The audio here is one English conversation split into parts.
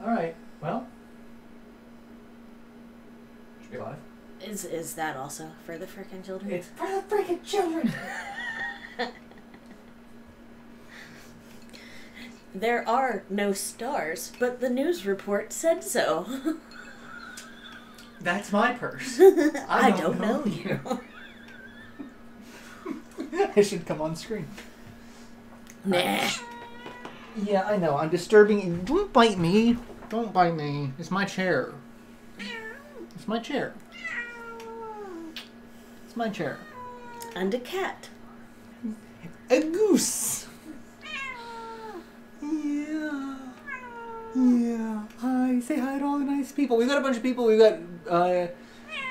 Alright, well. Should be live. Is that also for the frickin' children? It's for the frickin' children! There are no stars, but the news report said so. That's my purse. I don't know you. I should come on screen. Nah. Yeah, I know. I'm disturbing you. Don't bite me. Don't bite me. It's my chair. It's my chair. It's my chair. And a cat. A goose. Yeah. Yeah. Hi. Say hi to all the nice people. We've got a bunch of people. We've got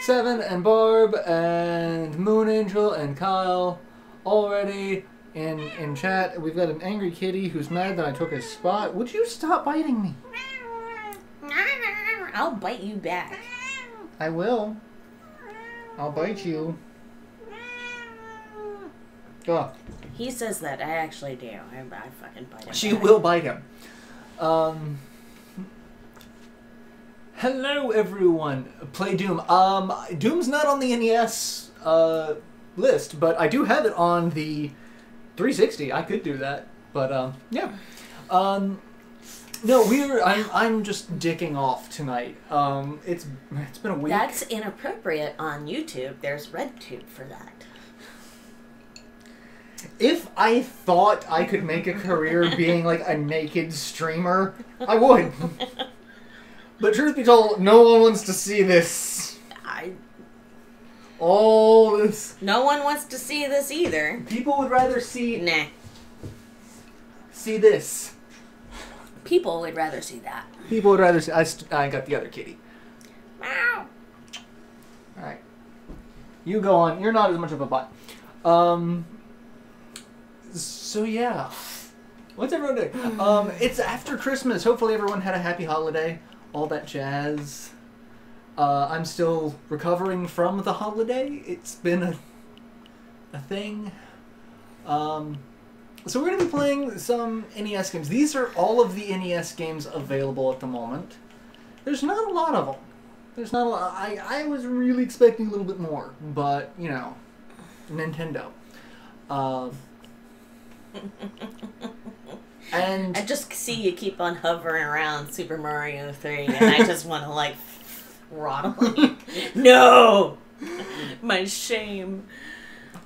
Seven and Barb and Moon Angel and Kyle already in chat. We've got an angry kitty who's mad that I took his spot. Would you stop biting me? I'll bite you back. I will. I'll bite you. Oh. He says that. I actually do. I fucking bite him. She back. will bite him. Hello, everyone. Play Doom. Doom's not on the NES list, but I do have it on the 360. I could do that, but yeah. No, I'm just dicking off tonight. It's been a week. That's inappropriate on YouTube. There's RedTube for that. If I thought I could make a career being like a naked streamer, I would. But truth be told, no one wants to see this. All this. No one wants to see this either. People would rather see. Nah. See this. People would rather see that. People would rather see. I got the other kitty. Meow. Alright. You go on. You're not as much of a butt. So yeah. What's everyone doing? It's after Christmas. Hopefully everyone had a happy holiday. All that jazz. I'm still recovering from the holiday. It's been a thing. So we're going to be playing some NES games. These are all of the NES games available at the moment. There's not a lot of them. There's not a lot. I was really expecting a little bit more, but, you know, Nintendo. And I just see you keep on hovering around Super Mario 3, and I just want to, like, throttle you. No! My shame.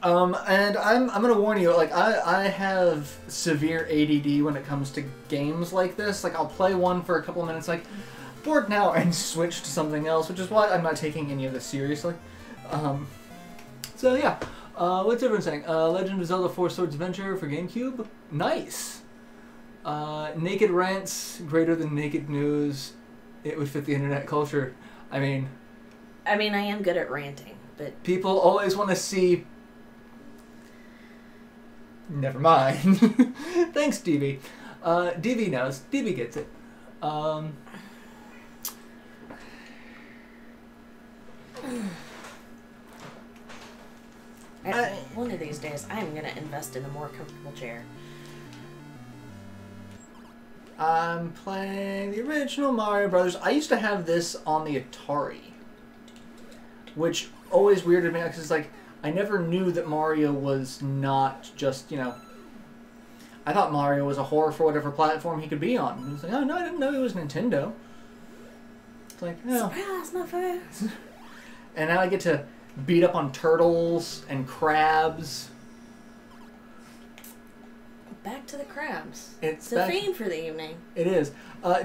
And I'm gonna warn you, like, I have severe ADD when it comes to games like this. Like, I'll play one for a couple of minutes, like, bored now, and switch to something else, which is why I'm not taking any of this seriously. So yeah. What's everyone saying? Legend of Zelda 4 Swords Adventure for GameCube? Nice! Naked rants, greater than naked news. It would fit the internet culture. I mean, I am good at ranting, but... People always want to see... Never mind. Thanks, DV. DV knows. DV gets it. One of these days, I'm going to invest in a more comfortable chair. I'm playing the original Mario Brothers. I used to have this on the Atari, which always weirded me out because it's like, I never knew that Mario was not just, you know... I thought Mario was a whore for whatever platform he could be on. And it's like, oh no, I didn't know he was Nintendo. It's like, no. Surprise, my friend! And now I get to beat up on turtles and crabs. Back to the crabs. It's the theme for the evening. It is.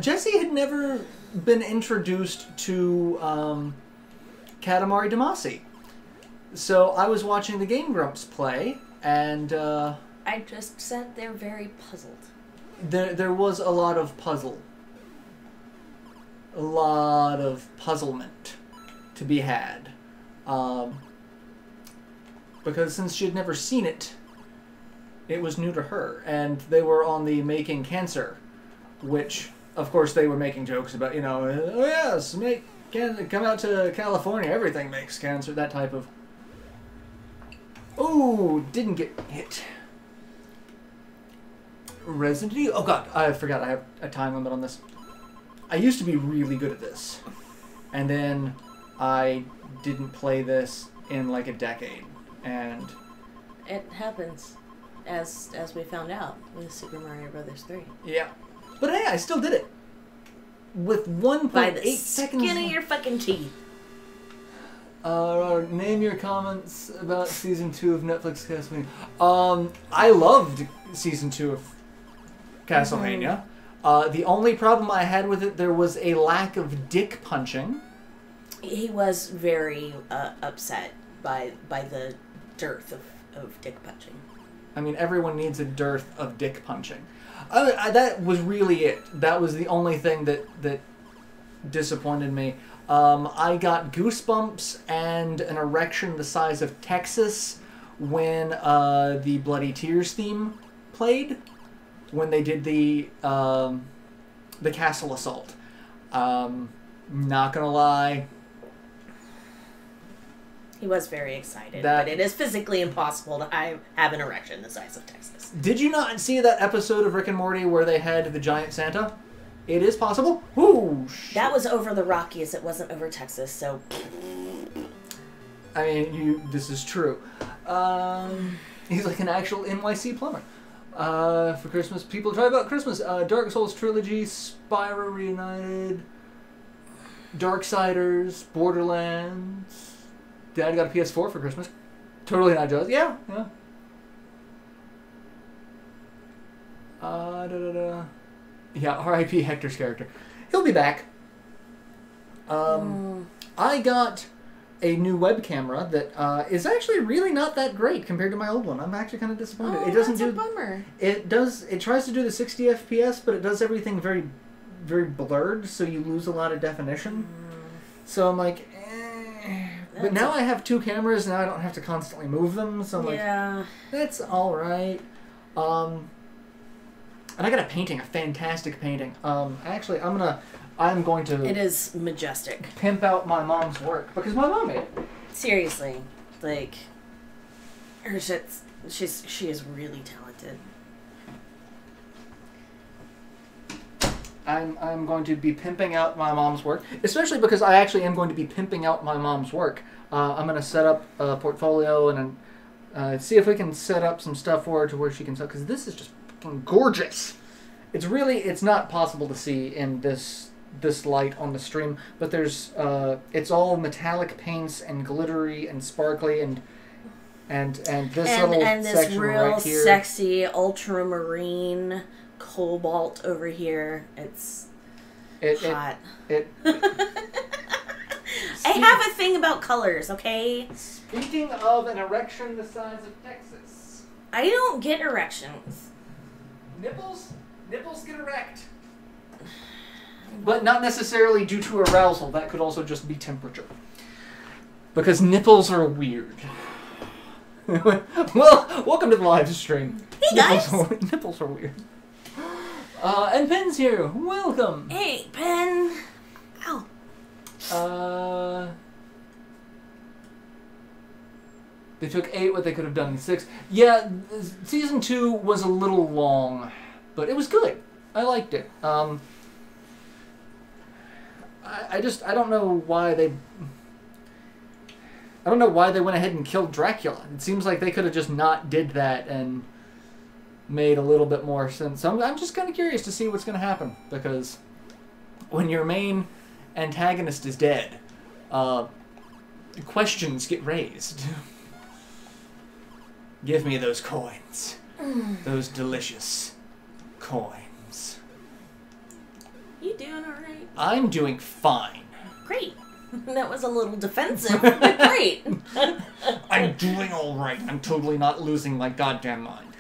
Jesse had never been introduced to Katamari Damacy. So I was watching the Game Grumps play, and... I just sat there very puzzled. There was a lot of puzzle. A lot of puzzlement to be had. Because since she had never seen it, it was new to her. And they were on the Making Cancer, which, of course, they were making jokes about, you know, oh yes, come out to California, everything makes cancer, that type of... Ooh, didn't get hit. Resident Evil. Oh god, I forgot I have a time limit on this. I used to be really good at this, and then I didn't play this in like a decade, and it happens, as we found out with Super Mario Brothers 3. Yeah, but hey, I still did it with 1.8 seconds. Skin of your fucking teeth. Name your comments about season 2 of Netflix Castlevania. I loved season 2 of Castlevania. The only problem I had with it, there was a lack of dick punching. He was very upset by the dearth of dick punching. I mean, everyone needs a dearth of dick punching. That was really it. That was the only thing that disappointed me. I got goosebumps and an erection the size of Texas when the Bloody Tears theme played. When they did the castle assault. Not gonna lie. He was very excited, but it is physically impossible to have an erection the size of Texas. Did you not see that episode of Rick and Morty where they had the giant Santa? It is possible. Ooh, shit. That was over the Rockies. It wasn't over Texas, so... I mean, this is true. He's like an actual NYC plumber. For Christmas, people try about Christmas. Dark Souls Trilogy, Spyro Reunited, Darksiders, Borderlands. Dad got a PS4 for Christmas. Totally not jealous. Yeah. Yeah, R.I.P. Hector's character. He'll be back. I got a new web camera that is actually really not that great compared to my old one. I'm actually kind of disappointed. Oh, it doesn't that's a bummer. It does. It tries to do the 60 FPS, but it does everything very, very blurred, so you lose a lot of definition. So I'm like, but now I have two cameras, and I don't have to constantly move them. So I'm like, that's all right. And I got a painting, a fantastic painting. Actually, I'm going to. It is majestic. Pimp out my mom's work because my mom made it. Seriously, like, her shit's, she is really talented. I'm going to be pimping out my mom's work, especially because I actually am going to be pimping out my mom's work. I'm going to set up a portfolio and see if we can set up some stuff for her to where she can sell, because this is just fucking gorgeous. It's not possible to see in this light on the stream, but there's it's all metallic paints and glittery and sparkly and this little and this section real right here. sexy ultramarine cobalt over here. It's hot. I have a thing about colors, okay? Speaking of an erection the size of Texas. I don't get erections. Nipples get erect. But not necessarily due to arousal. That could also just be temperature. Because nipples are weird. Well, welcome to the live stream. Hey guys! Nipples are weird. And Pen's here. Welcome. Hey, Pen. Ow. They took 8 what they could have done in 6. Yeah, season 2 was a little long, but it was good. I liked it. I don't know why they went ahead and killed Dracula. It seems like they could have just not did that and made a little bit more sense. So I'm just kind of curious to see what's going to happen, because when your main antagonist is dead, questions get raised. Give me those coins. Those delicious coins. You doing alright? I'm doing fine. Great. That was a little defensive, but great. I'm doing alright. I'm totally not losing my goddamn mind.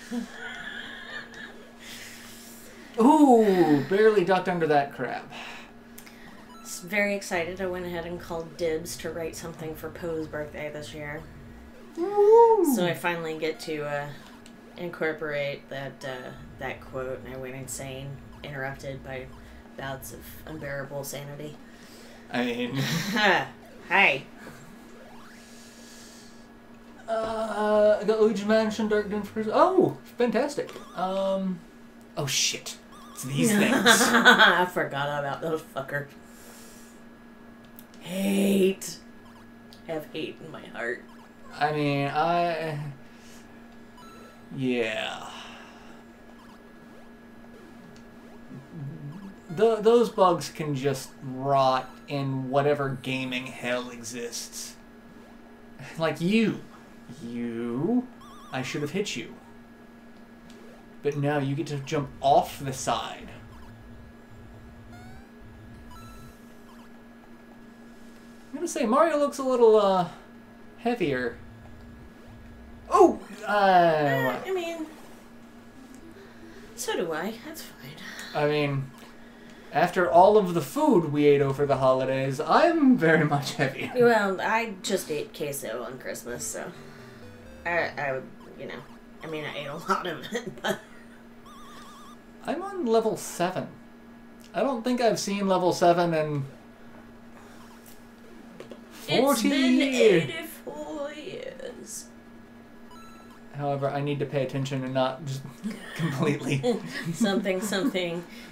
Ooh, barely ducked under that crab. Very excited. I went ahead and called dibs to write something for Poe's birthday this year. Ooh. So I finally get to incorporate that quote, and I went insane, interrupted by bouts of unbearable sanity. I mean... Hi. I got Luigi Mansion, Dark Doom for Christmas. Oh, fantastic. Oh shit. It's these things. I forgot about those fuckers. Hate. I have hate in my heart. I mean, yeah. Those bugs can just rot in whatever gaming hell exists. Like you. I should have hit you. But now you get to jump off the side. I'm gonna say Mario looks a little heavier. Oh! I mean, so do I. That's fine. I mean, after all of the food we ate over the holidays, I'm very much heavier. Well, I just ate queso on Christmas, so I you know, I mean, I ate a lot of it, but I'm on level 7. I don't think I've seen level 7 in 40 it's been years. 84 years. However, I need to pay attention and not just completely. something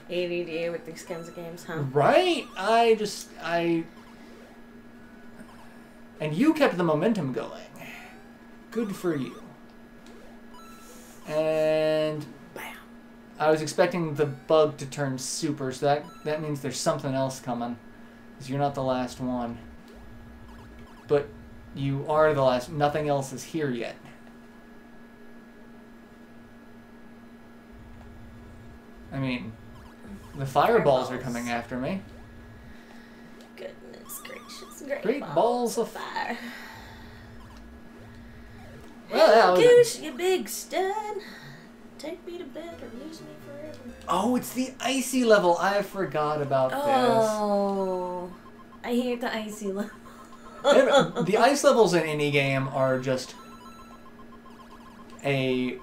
ADD with these kinds of games, huh? Right? And you kept the momentum going. Good for you. And Bam. I was expecting the bug to turn super, so that means there's something else coming. Because you're not the last one. But you are the last. Nothing else is here yet. I mean, the fireballs are coming after me. Goodness gracious. Great balls of fire. Well, Hey, Goose, you big stud. Take me to bed or lose me forever. Oh, it's the icy level. I forgot about Oh, I hate the icy level. this. The ice levels in any game are just a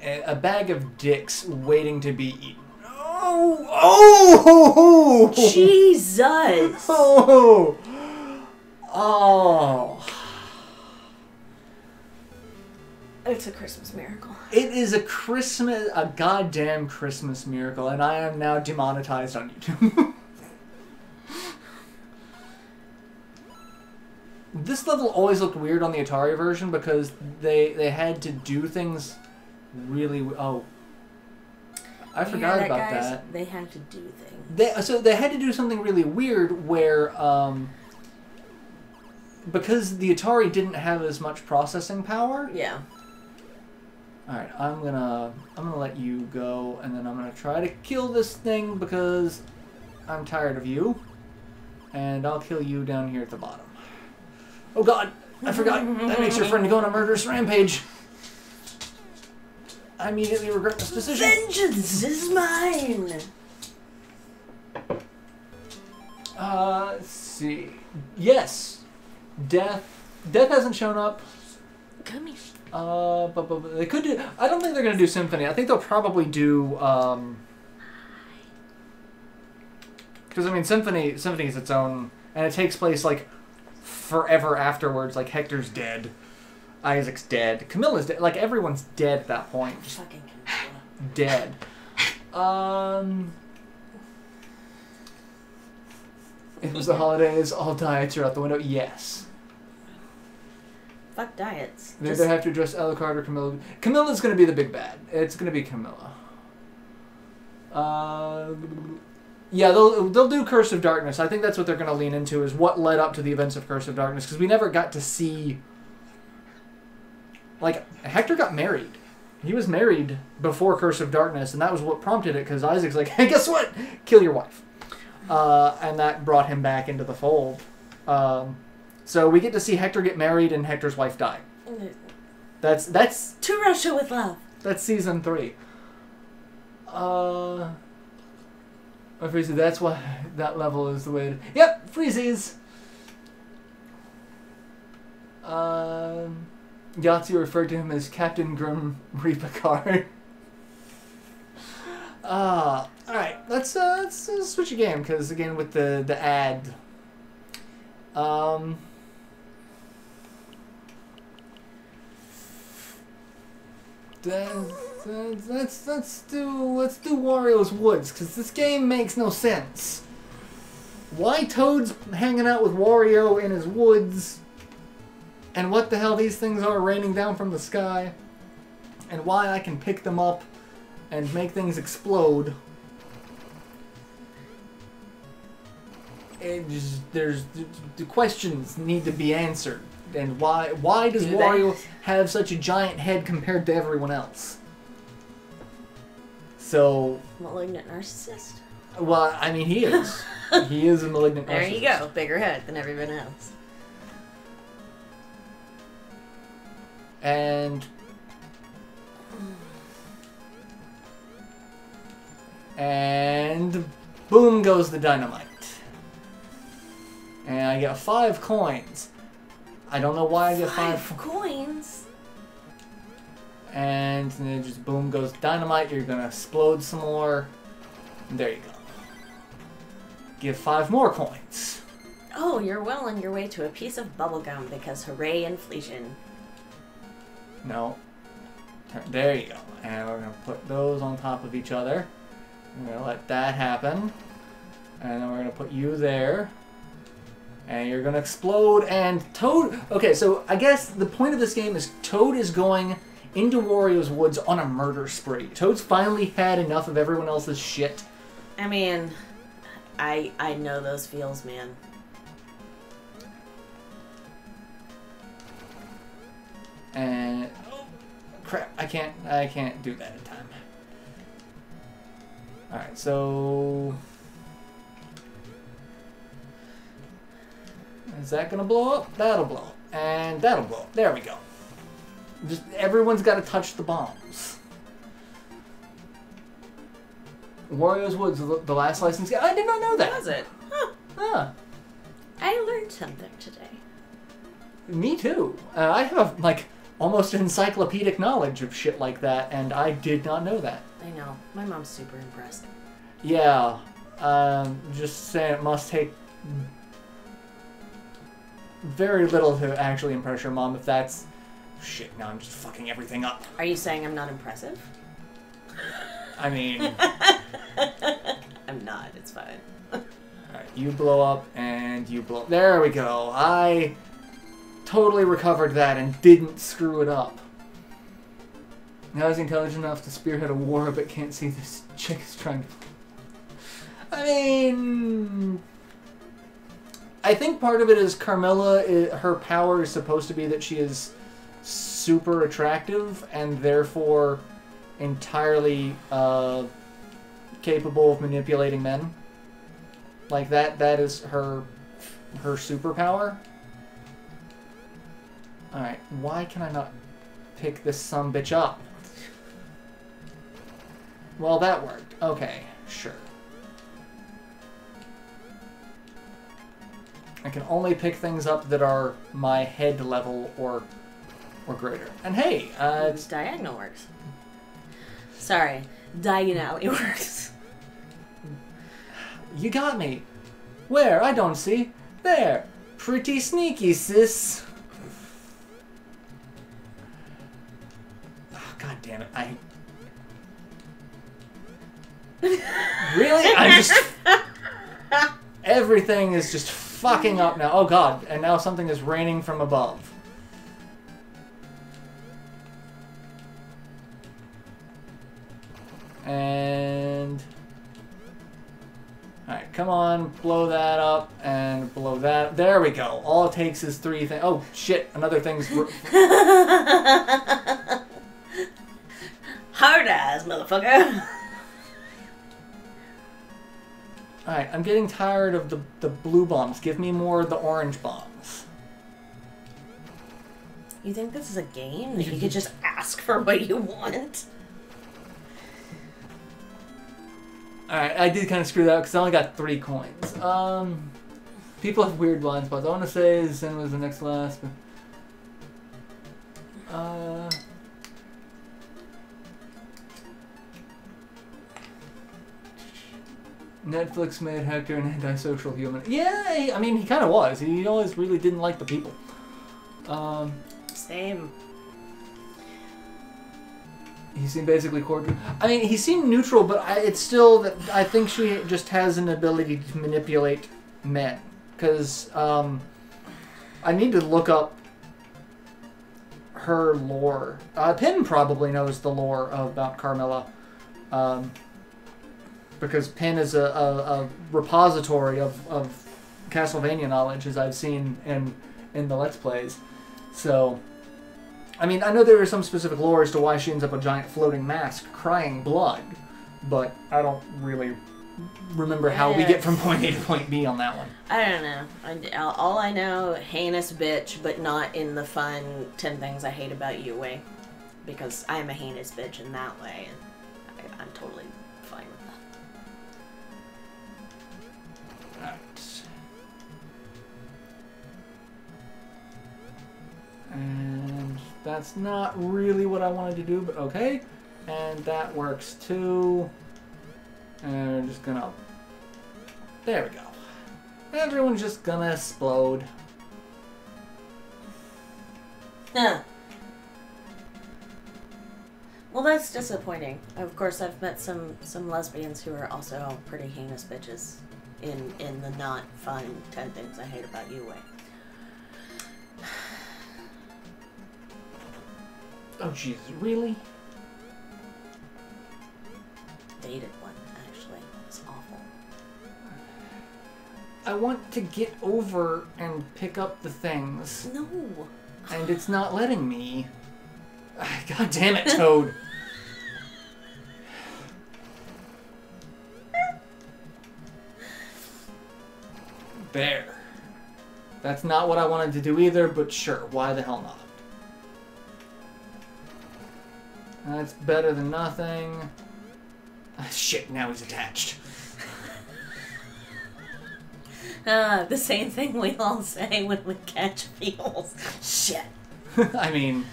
bag of dicks waiting to be eaten. Oh! Jesus! Oh! Oh! It's a Christmas miracle. It is a goddamn Christmas miracle, and I am now demonetized on YouTube. This level always looked weird on the Atari version because they had to do things really... Oh. I forgot about that. They had to do things. So they had to do something really weird where... because the Atari didn't have as much processing power... Yeah. Alright, I'm gonna let you go, and then I'm gonna try to kill this thing because I'm tired of you. And I'll kill you down here at the bottom. Oh god, I forgot. That makes your friend go on a murderous rampage. I immediately regret this decision. Vengeance is mine! Let's see. Yes. Death hasn't shown up. Come here. But they could do... I don't think they're going to do Symphony. I think they'll probably do, because, I mean, Symphony is its own... And it takes place, like, forever afterwards. Like, Hector's dead. Isaac's dead. Camilla's dead. Like, everyone's dead at that point. Just Fucking Camilla. dead. It was the holidays. All diets are out the window. Yes. Fuck diets. They either have to address Alucard or Camilla. Camilla's going to be the big bad. It's going to be Camilla. Yeah, they'll do Curse of Darkness. I think that's what they're going to lean into, is what led up to the events of Curse of Darkness, because we never got to see... Like, Hector got married. He was married before Curse of Darkness, and that was what prompted it, because Isaac's like, hey, guess what? Kill your wife. And that brought him back into the fold. So we get to see Hector get married and Hector's wife die. That's To Russia with love. That's season 3. Freezy, that's why that level is the way it... Yep, Freezies! Yahtzee referred to him as Captain Grim Reaper. Alright, let's switch a game, because again with the ad. let's do Wario's Woods, because this game makes no sense. Why Toad's hanging out with Wario in his woods, and what the hell these things are raining down from the sky, and why I can pick them up and make things explode. It just, the questions need to be answered. And why does Wario have such a giant head compared to everyone else? So... Malignant narcissist? Well, I mean, he is. He is a malignant narcissist. There you go. Bigger head than everyone else. And boom goes the dynamite. And I get 5 coins. I don't know why I get 5 coins. And then just boom goes dynamite. You're gonna explode some more. And there you go. Give 5 more coins. Oh, you're well on your way to a piece of bubblegum because hooray inflation. No. There you go. And we're gonna put those on top of each other. We're gonna let that happen. And then we're gonna put you there. And you're gonna explode, and Toad... Okay, so I guess the point of this game is Toad is going into Wario's Woods on a murder spree. Toad's finally had enough of everyone else's shit. I mean, I know those feels, man. And... Oh, crap, I can't do that in time. Alright, so... Is that gonna blow up? That'll blow up. And that'll blow up. There we go. Just everyone's gotta touch the bombs. Wario's Woods, the last licensed game. I did not know that. Was it? Huh. Huh. I learned something today. Me too. I have, like, almost encyclopedic knowledge of shit like that, and I did not know that. I know. My mom's super impressed. Yeah. Just saying it must take... very little to actually impress your mom if that's... Shit, now I'm just fucking everything up. Are you saying I'm not impressive? I mean... I'm not, it's fine. Alright, you blow up and you blow up. There we go. I totally recovered that and didn't screw it up. Now he's intelligent enough to spearhead a war but can't see this chick is trying to... I mean... I think part of it is Carmilla, her power is supposed to be that she is super attractive and therefore entirely capable of manipulating men. Like that is her superpower. Alright, why can I not pick this sumbitch up? Well, that worked. Okay, sure. I can only pick things up that are my head level or greater. And hey, it's... Diagonal works. Sorry, diagonally works. You got me. Where? I don't see. There. Pretty sneaky, sis. Oh, God damn it. Really? I'm just... Everything is just fucking up now. Oh, God. And now something is raining from above. And... Alright, come on, blow that up, and blow that. There we go. All it takes is 3 things. Oh, shit, another thing's... Hard ass, motherfucker. Alright, I'm getting tired of the blue bombs. Give me more of the orange bombs. You think this is a game that you could just ask for what you want? Alright, I did kind of screw that up because I only got 3 coins. People have weird blind spots. I want to say Zen was the next last, but... Netflix made Hector an antisocial human. Yeah, I mean, he kind of was. He always really didn't like the people. Same. He seemed basically cordial. I mean, he seemed neutral, but it's still that I think she just has an ability to manipulate men. Because I need to look up her lore. Pin probably knows the lore about Carmilla. Because Pin is a repository of Castlevania knowledge, as I've seen in the Let's Plays. So, I mean, I know there is some specific lore as to why she ends up a giant floating mask crying blood, but I don't really remember how we get from point A to point B on that one. I don't know. All I know, heinous bitch, but not in the fun 10 things I hate about you way. Because I'm a heinous bitch in that way, and I'm totally fine with that. Right. And that's not really what I wanted to do, but okay. And that works too. And we're just gonna... There we go. Everyone's just gonna explode. Huh. Well, that's disappointing. Of course, I've met some lesbians who are also pretty heinous bitches in the not fun 10 things I hate about you way. Oh, Jesus, really? Dated one, actually. It's awful. I want to get over and pick up the things. No. And it's not letting me. God damn it, Toad. There. That's not what I wanted to do either, but sure, why the hell not? That's better than nothing. Shit, now he's attached. The same thing we all say when we catch feels. Shit. I mean...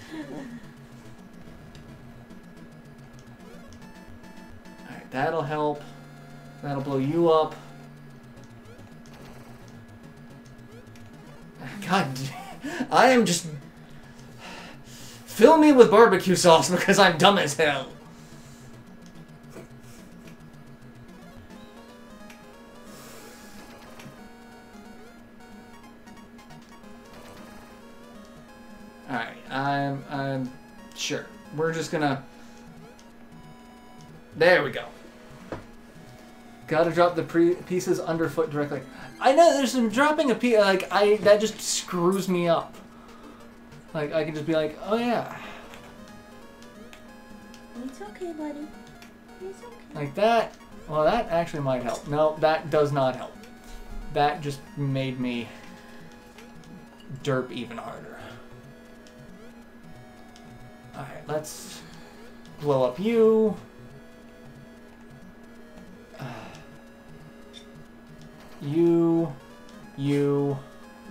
Alright, that'll help. That'll blow you up. God, I am just... Fill me with barbecue sauce because I'm dumb as hell. Alright, I'm sure. We're just gonna... There we go. Gotta drop the pieces underfoot directly. I know, there's some dropping a piece, like, that just screws me up. Like, I can just be like, oh yeah. It's okay, buddy. It's okay. Like that. Well, that actually might help. No, that does not help. That just made me derp even harder. Alright, let's blow up you.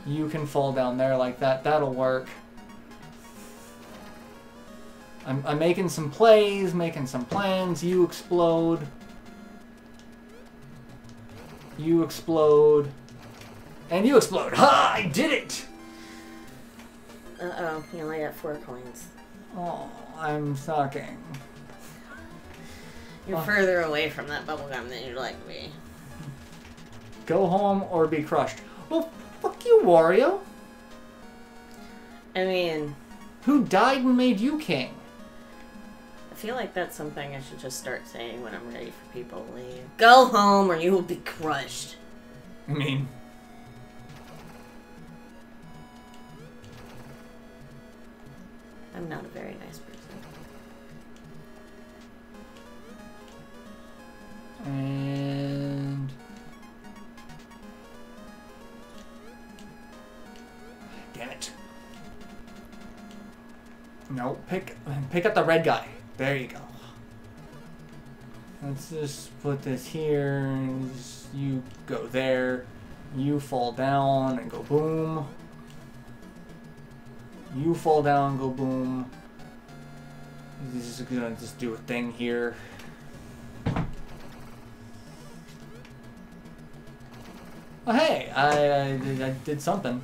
You can fall down there like that. That'll work. I'm making some plays, making some plans. You explode. You explode. And you explode. Ha! I did it! Uh-oh, you only got 4 coins. Oh, I'm sucking. You're further away from that bubblegum than you'd like to be. Go home or be crushed. Well, fuck you, Wario. I mean... Who died and made you king? I feel like that's something I should just start saying when I'm ready for people to leave. Go home or you will be crushed. I mean... I'm not a very nice person. And... Damn it. No, pick up the red guy. There you go. Let's just put this here, and you go there. You fall down and go boom. You fall down, go boom. This is gonna just do a thing here. Oh hey, I did something.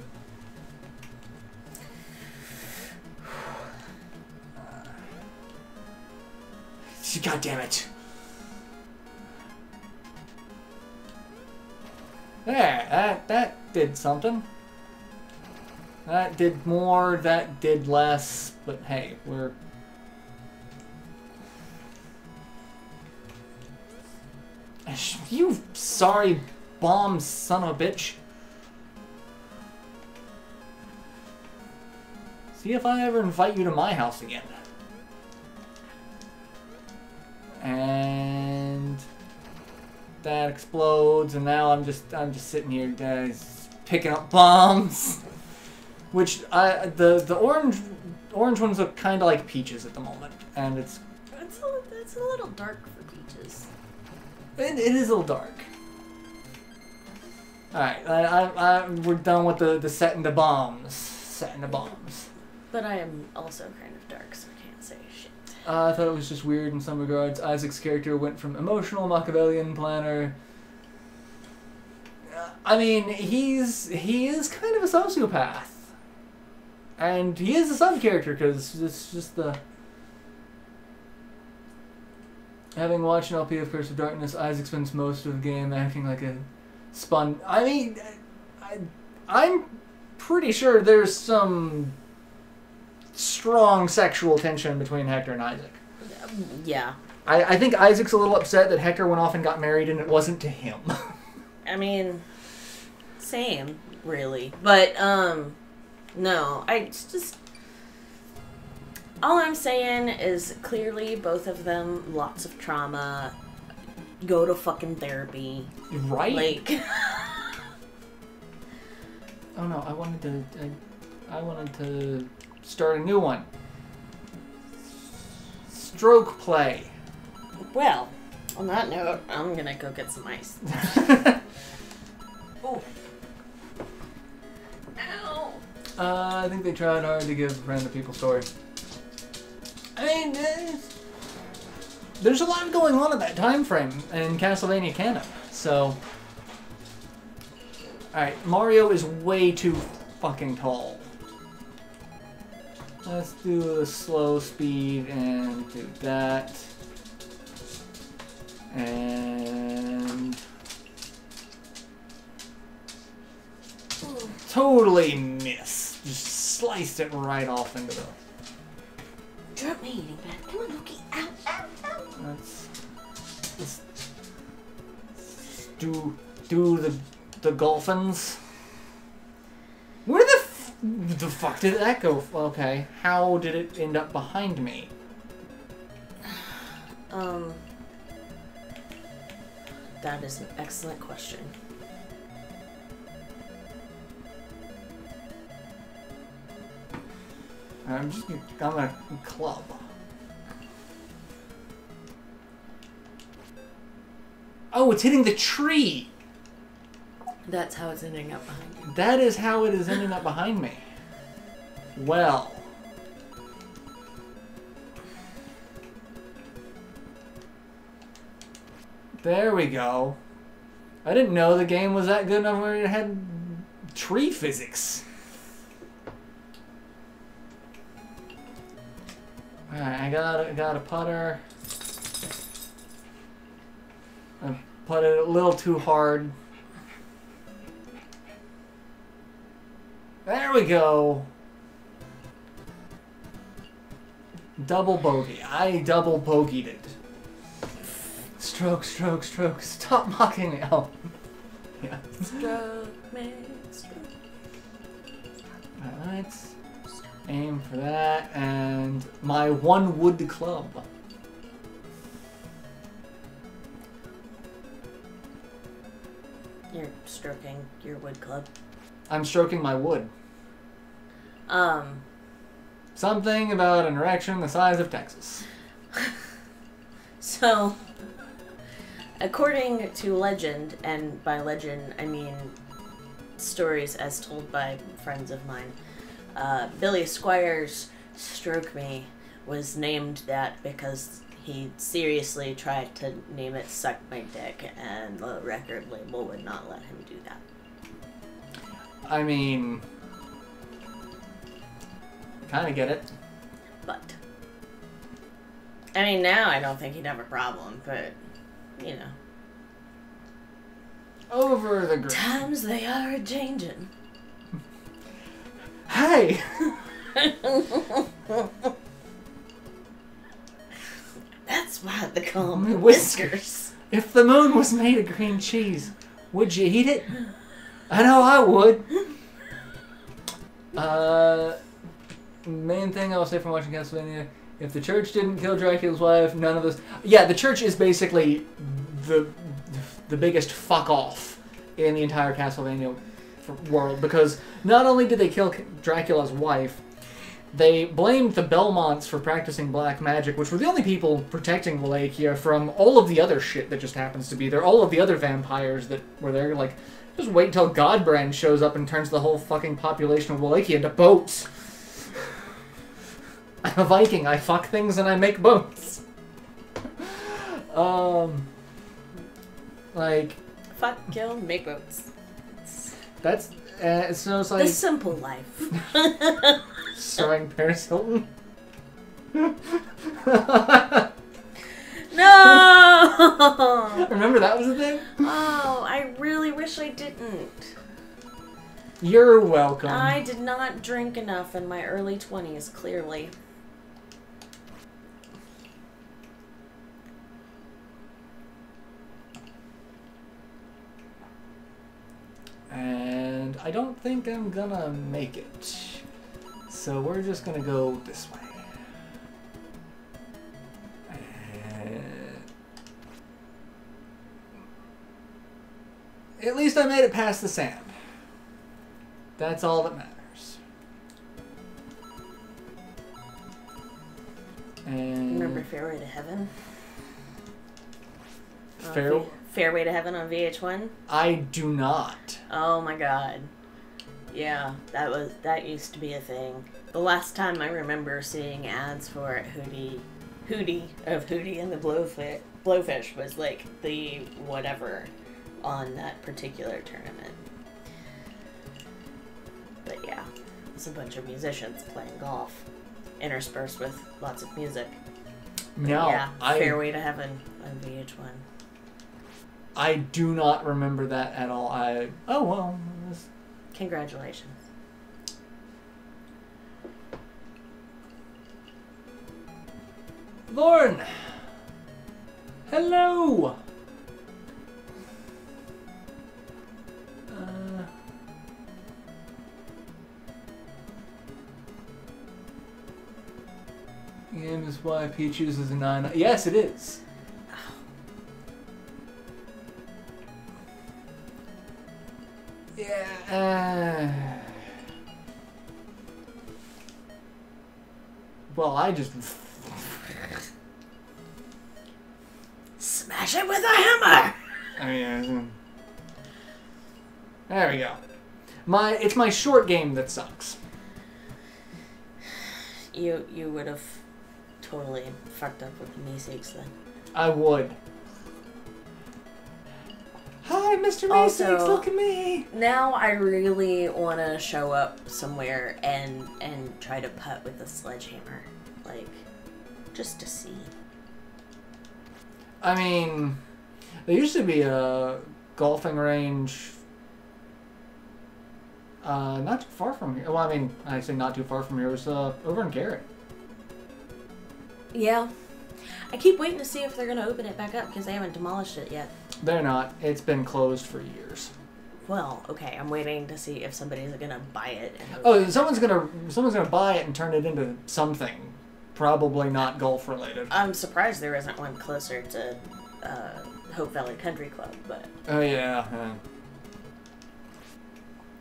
God damn it. There, that did something. That did more, that did less, but hey, we're... You sorry bomb son of a bitch. See if I ever invite you to my house again. And that explodes, and now I'm just sitting here picking up bombs. Which the orange ones look kind of like peaches at the moment, and it's a little dark for peaches. It is a little dark. All right, we're done with the setting the bombs. But I am also kind of dark, so I can't say shit. I thought it was just weird in some regards. Isaac's character went from emotional Machiavellian planner. I mean, he is kind of a sociopath. And he is a sub-character, because it's just the... Having watched an LP of Curse of Darkness, Isaac spends most of the game acting like a spun... I mean, I'm pretty sure there's some strong sexual tension between Hector and Isaac. Yeah. I think Isaac's a little upset that Hector went off and got married and it wasn't to him. I mean, same, really. But, no, it's just... All I'm saying is clearly both of them, lots of trauma, go to fucking therapy. Right? Like... Oh no, I wanted to start a new one. Stroke play. Well, on that note, I'm gonna go get some ice. Oh. Ow. I think they tried hard to give random people story. I mean, there's a lot going on at that time frame in Castlevania canon, so... Alright, Mario is way too fucking tall. Let's do a slow speed and do that. And... Totally miss. Just sliced it right off into the... Drop me eating bed. Come on, Loki. Ow, ow, ow. Let's do the Golfins. Where the fuck did that go? Okay, how did it end up behind me? That is an excellent question. I'm a club. Oh, it's hitting the tree! That's how it's ending up behind you. That is how it is ending up behind me. Well. There we go. I didn't know the game was that good enough where it had tree physics. Alright, I got a putter. I putted it a little too hard. There we go. Double bogey. I double bogeyed it. Stroke, stroke, stroke. Stop mocking me. Oh. Yeah. Stroke me, stroke. Alright, let's aim for that. And my one wood club. You're stroking your wood club. I'm stroking my wood. Something about an erection the size of Texas. So, according to legend, and by legend I mean stories as told by friends of mine, Billy Squire's Stroke Me was named that because he seriously tried to name it Suck My Dick, and the record label would not let him do that. I mean, kind of get it. But I mean, now I don't think he'd have a problem, but, you know. Over the green. Times they are a-changin'. Hey! That's why they call me Whiskers. If the moon was made of green cheese, would you eat it? I know I would. Main thing I'll say from watching Castlevania, if the church didn't kill Dracula's wife, none of this... Yeah, the church is basically the biggest fuck off in the entire Castlevania world, because not only did they kill Dracula's wife, they blamed the Belmonts for practicing black magic, which were the only people protecting Wallachia from all of the other shit that just happens to be there. All of the other vampires that were there, like, just wait till Godbrand shows up and turns the whole fucking population of Wallachia into boats. I'm a Viking. I fuck things and I make boats. Like... Fuck, kill, make boats. That's... so it's like... The simple life. Starring Paris Hilton. No! Remember that was a thing? Oh, I really wish I didn't. You're welcome. I did not drink enough in my early 20s, clearly. And I don't think I'm gonna make it. So we're just gonna go this way. At least I made it past the sand. That's all that matters. And Remember Fairway to Heaven? Fairway to Heaven on VH1? I do not. Oh my god. Yeah, that used to be a thing. The last time I remember seeing ads for it, Hootie and the Blowfish was like the whatever on that particular tournament. But yeah, it's a bunch of musicians playing golf, interspersed with lots of music. No, yeah, Fairway to Heaven on VH1. I do not remember that at all. Oh well. Congratulations. Lauren! Hello! Game is why Peach uses a 9. Yes, it is. Yeah. Well, I just... Smash it with a hammer! I mean, there we go. It's my short game that sucks. You would have totally fucked up with Meeseeks then. I would. Hi, Mr. Meeseeks, look at me! Now I really want to show up somewhere and try to putt with a sledgehammer. Like, just to see. I mean, there used to be a golfing range not too far from here. Well, I mean, I say not too far from here. It was over in Garrett. Yeah. I keep waiting to see if they're going to open it back up because they haven't demolished it yet. They're not. It's been closed for years. Well, okay. I'm waiting to see if somebody's going to buy it. And someone's gonna buy it and turn it into something. Probably not golf related. I'm surprised there isn't one closer to Hope Valley Country Club, but... Oh, yeah.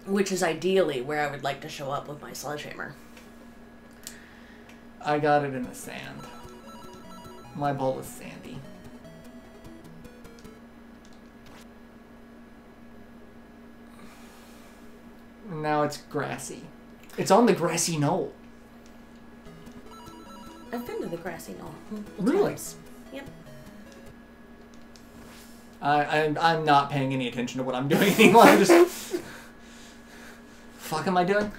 Which is ideally where I would like to show up with my sledgehammer. I got it in the sand. My ball was sandy. Now it's grassy. It's on the grassy knoll. I've been to the grassy knoll. Really? Times. Yep. I'm not paying any attention to what I'm doing anymore. I'm just... Fuck am I doing?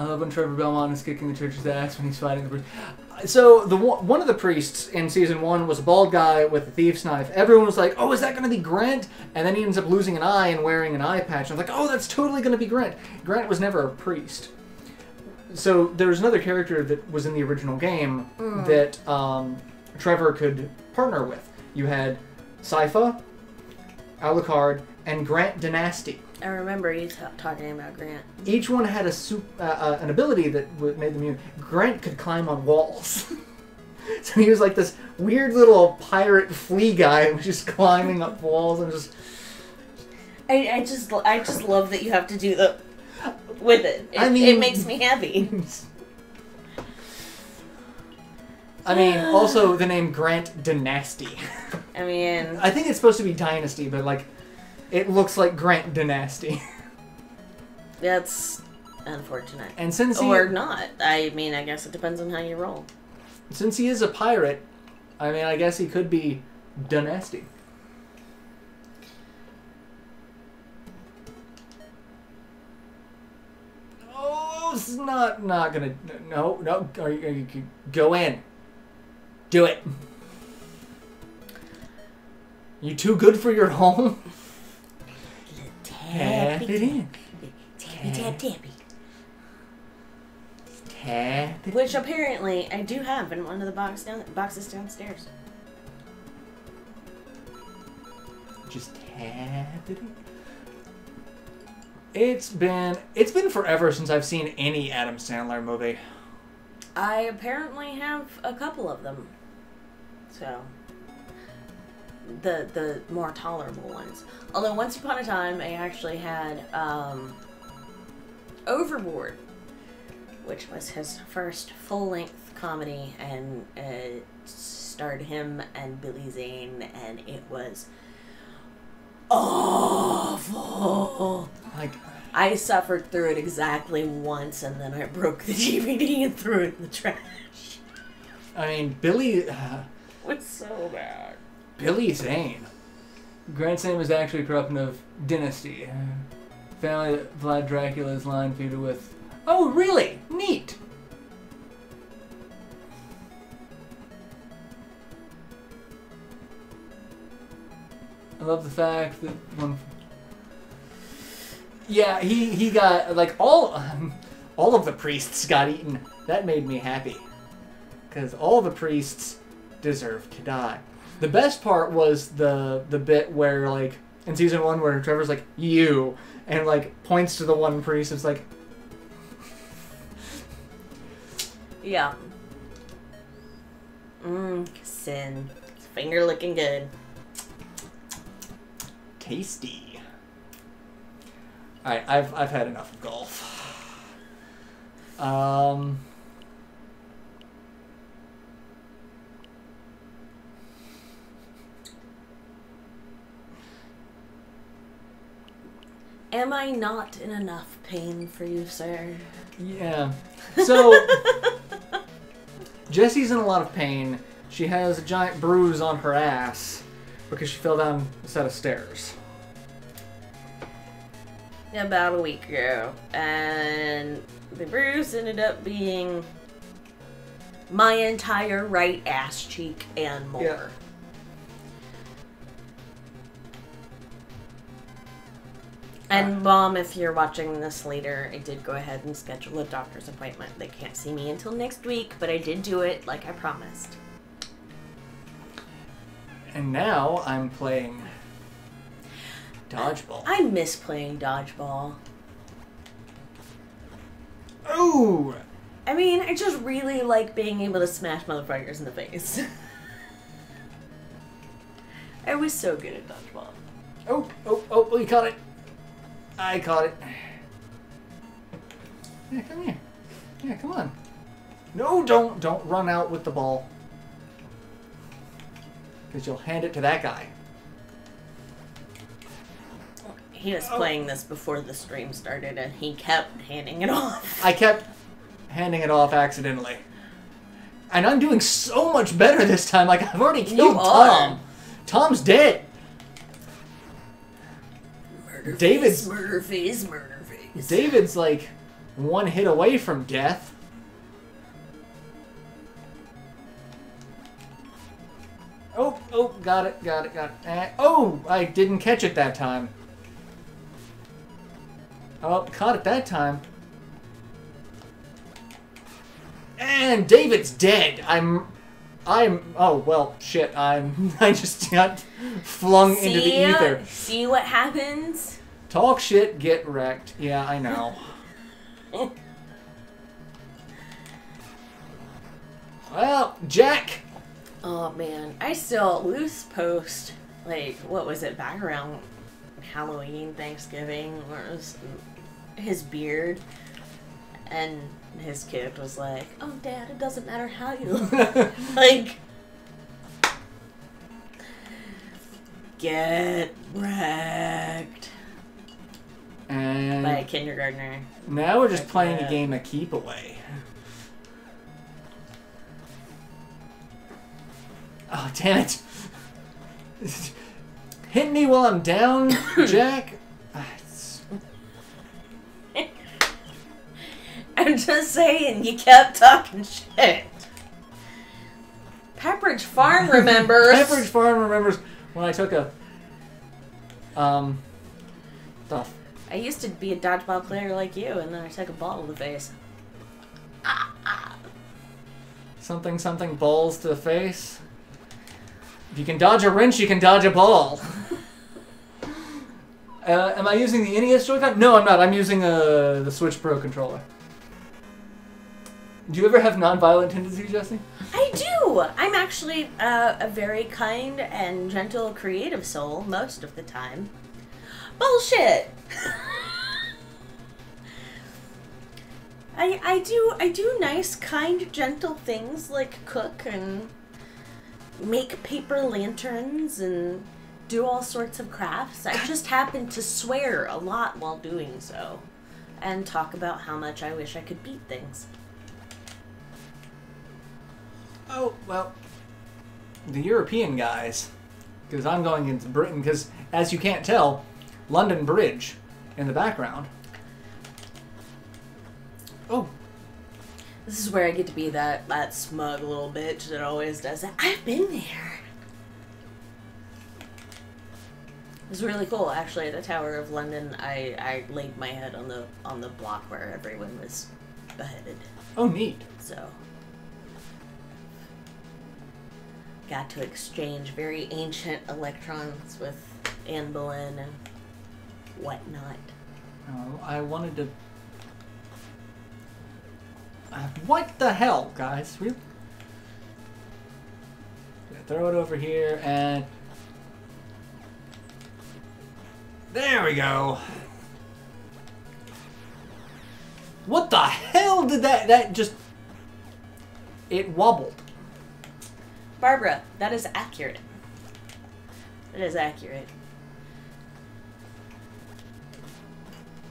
I love when Trevor Belmont is kicking the church's ass when he's fighting the priest. So one of the priests in season 1 was a bald guy with a thief's knife. Everyone was like, "Oh, is that going to be Grant?" And then he ends up losing an eye and wearing an eye patch. I was like, "Oh, that's totally going to be Grant." Grant was never a priest. So there was another character that was in the original game that Trevor could partner with. You had Sypha, Alucard, and Grant Dynasty. I remember you talking about Grant. Each one had an ability that made them immune. Grant could climb on walls. So he was like this weird little pirate flea guy who was just climbing up walls and just... I just love that you have to do the... with it. It makes me happy. I mean, also the name Grant Dynasty. I mean... I think it's supposed to be Dynasty, but like... It looks like Grant Dynasty. That's unfortunate. And since he... Or not. I mean, I guess it depends on how you roll. Since he is a pirate, I mean, I guess he could be Dynasty. Oh, it's not gonna... No. You go in. Do it. You too good for your home? Tap it in. Tappy. Tap it. Which apparently I do have in one of the boxes downstairs. Just tap it in. It's been forever since I've seen any Adam Sandler movie. I apparently have a couple of them. So... The more tolerable ones. Although once upon a time I actually had Overboard, which was his first full-length comedy, and starred him and Billy Zane, and it was awful. Like, I suffered through it exactly once, and then I broke the DVD and threw it in the trash. I mean, Billy... It was so bad. Billy Zane. Grant's name is actually a corruption of Dynasty. Family that Vlad Dracula is line feuded with. Oh, really? Neat. I love the fact that one... Yeah, he got, like, all of the priests got eaten. That made me happy. Because all the priests deserve to die. The best part was the bit where, like, in season 1 where Trevor's like, "You," and, like, points to the one priest. It's like... Yeah. Sin. Finger looking good. Tasty. Alright, I've had enough of golf. Am I not in enough pain for you, sir? Yeah. So, Jessie's in a lot of pain. She has a giant bruise on her ass because she fell down a set of stairs. About a week ago. And the bruise ended up being my entire right ass cheek and more. Yeah. And Mom, if you're watching this later, I did go ahead and schedule a doctor's appointment. They can't see me until next week, but I did do it like I promised. And now I'm playing dodgeball. I miss playing dodgeball. Ooh! I mean, I just really like being able to smash motherfuckers in the face. I was so good at dodgeball. Oh, you caught it. I caught it. Yeah, come here. Yeah, come on. No, don't run out with the ball. Because you'll hand it to that guy. He was playing this before the stream started, and he kept handing it off. I kept handing it off accidentally. And I'm doing so much better this time. Like, I've already killed Tom. Tom's dead. Murder face. Murder face. David's, like, one hit away from death. Oh, got it. Oh, I didn't catch it that time. Oh, caught it that time. And David's dead. Oh, well, shit. I just got flung into the ether. See what happens? Talk shit, get wrecked. Yeah, I know. Well, Jack. Oh, man. I still loose post, like, what was it, back around Halloween, Thanksgiving, where it was his beard, and his kid was like, "Oh, Dad, it doesn't matter how you look." Like, get wrecked. And by a kindergartner. Now we're just playing a game of keep away. Oh, damn it. Hit me while I'm down, Jack. I'm just saying, you kept talking shit. Pepperidge Farm remembers. Pepperidge Farm remembers when I took a... stuff. I used to be a dodgeball player like you, and then I took a ball to the face. Something balls to the face. If you can dodge a wrench, you can dodge a ball. Am I using the NES Joy-Con? No, I'm not. I'm using the Switch Pro controller. Do you ever have non-violent tendencies, Jesse? I do! I'm actually a very kind and gentle creative soul most of the time. Bullshit! I do nice, kind, gentle things like cook and make paper lanterns and do all sorts of crafts. I just happen to swear a lot while doing so and talk about how much I wish I could beat things. Oh, well, the European guys, because I'm going into Britain, because as you can't tell, London Bridge in the background. Oh. This is where I get to be that smug little bitch that always does that. I've been there. It was really cool, actually. At the Tower of London, I laid my head on the block where everyone was beheaded. Oh, neat. So, got to exchange very ancient electrons with Anne Boleyn and whatnot. Oh, I wanted to... what the hell, guys? Really? Throw it over here, and... there we go. What the hell did that just... it wobbled. Barbara, that is accurate. It is accurate.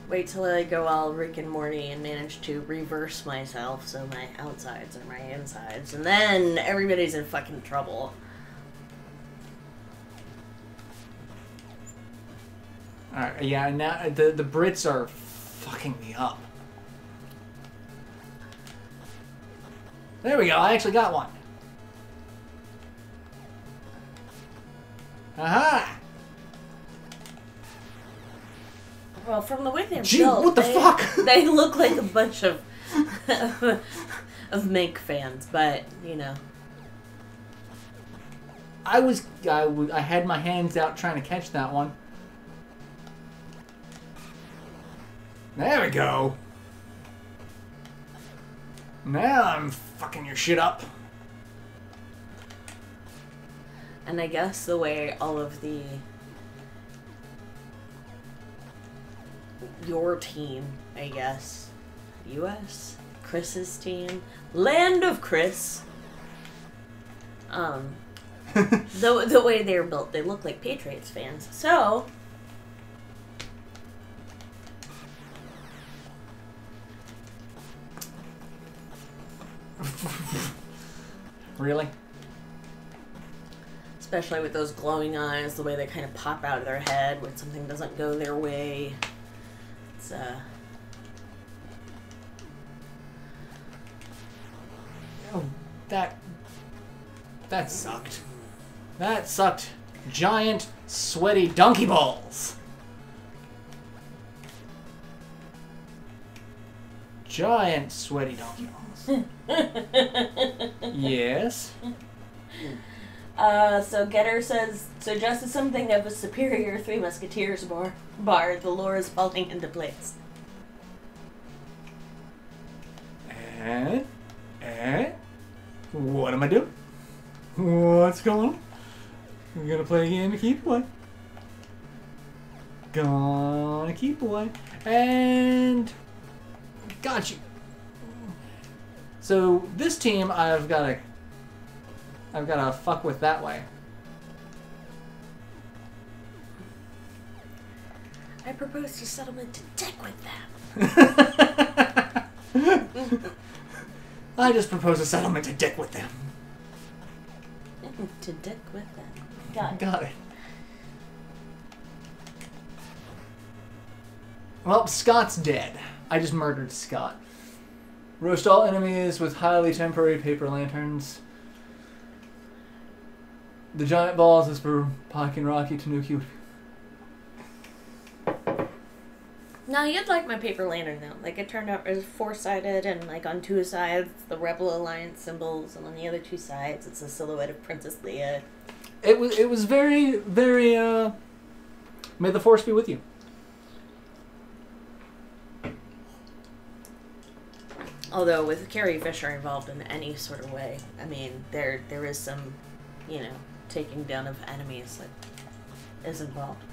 Wait till I go all Rick and Morty and manage to reverse myself so my outsides are my insides, and then everybody's in fucking trouble. Alright, yeah, now the Brits are fucking me up. There we go, I actually got one. Aha! Well, from the way they're Gee, built, what the fuck? They look like a bunch of Mink fans, but you know. I had my hands out trying to catch that one. There we go. Now I'm fucking your shit up. And I guess the way all of your team, I guess, U.S., Chris's team, land of Chris, the way they're built, they look like Patriots fans. So, really? especially with those glowing eyes, the way they kind of pop out of their head when something doesn't go their way. It's That sucked. That sucked. Giant, sweaty donkey balls. Giant, sweaty donkey balls. Yes. So Getter says, so just as something of a superior Three Musketeers bar, the lore is falling into place. What am I doing? What's going on? We're gonna play a game of keep away. Gonna keep away. And got you. So this team I've gotta fuck with that way. I propose to settlement to dick with them. I just propose a settlement to dick with them. To dick with them. Got it. Got it. Well, Scott's dead. I just murdered Scott. Roast all enemies with highly temporary paper lanterns. The giant balls is for Pocky and Rocky Tanuki. No, you'd like my paper lantern though. Like it turned out it was four-sided, and like on two sides the Rebel Alliance symbols, and on the other two sides it's a silhouette of Princess Leia. It was very, very may the force be with you. Although with Carrie Fisher involved in any sort of way, I mean there is some, you know, taking down of enemies that is involved.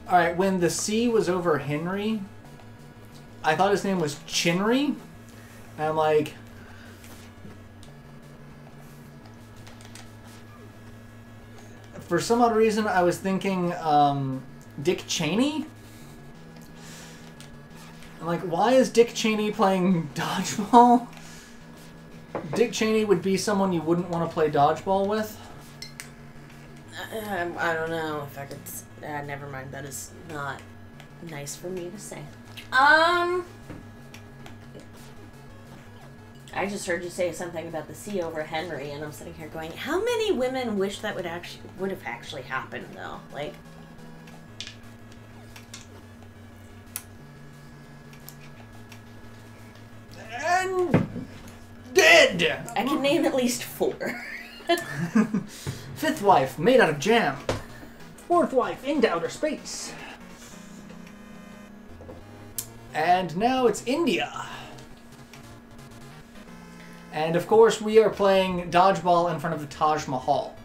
Alright, when the C was over Henry, I thought his name was Chinry. And I'm like, for some odd reason, I was thinking Dick Cheney. I'm like, why is Dick Cheney playing dodgeball? Dick Cheney would be someone you wouldn't want to play dodgeball with. I don't know if I could. Never mind. That is not nice for me to say. I just heard you say something about the C over Henry, and I'm sitting here going, how many women wish that would have actually happened though? Like, And dead. I can name at least 4. Fifth wife made out of jam. Fourth wife into outer space. And now it's India. And of course we are playing dodgeball in front of the Taj Mahal.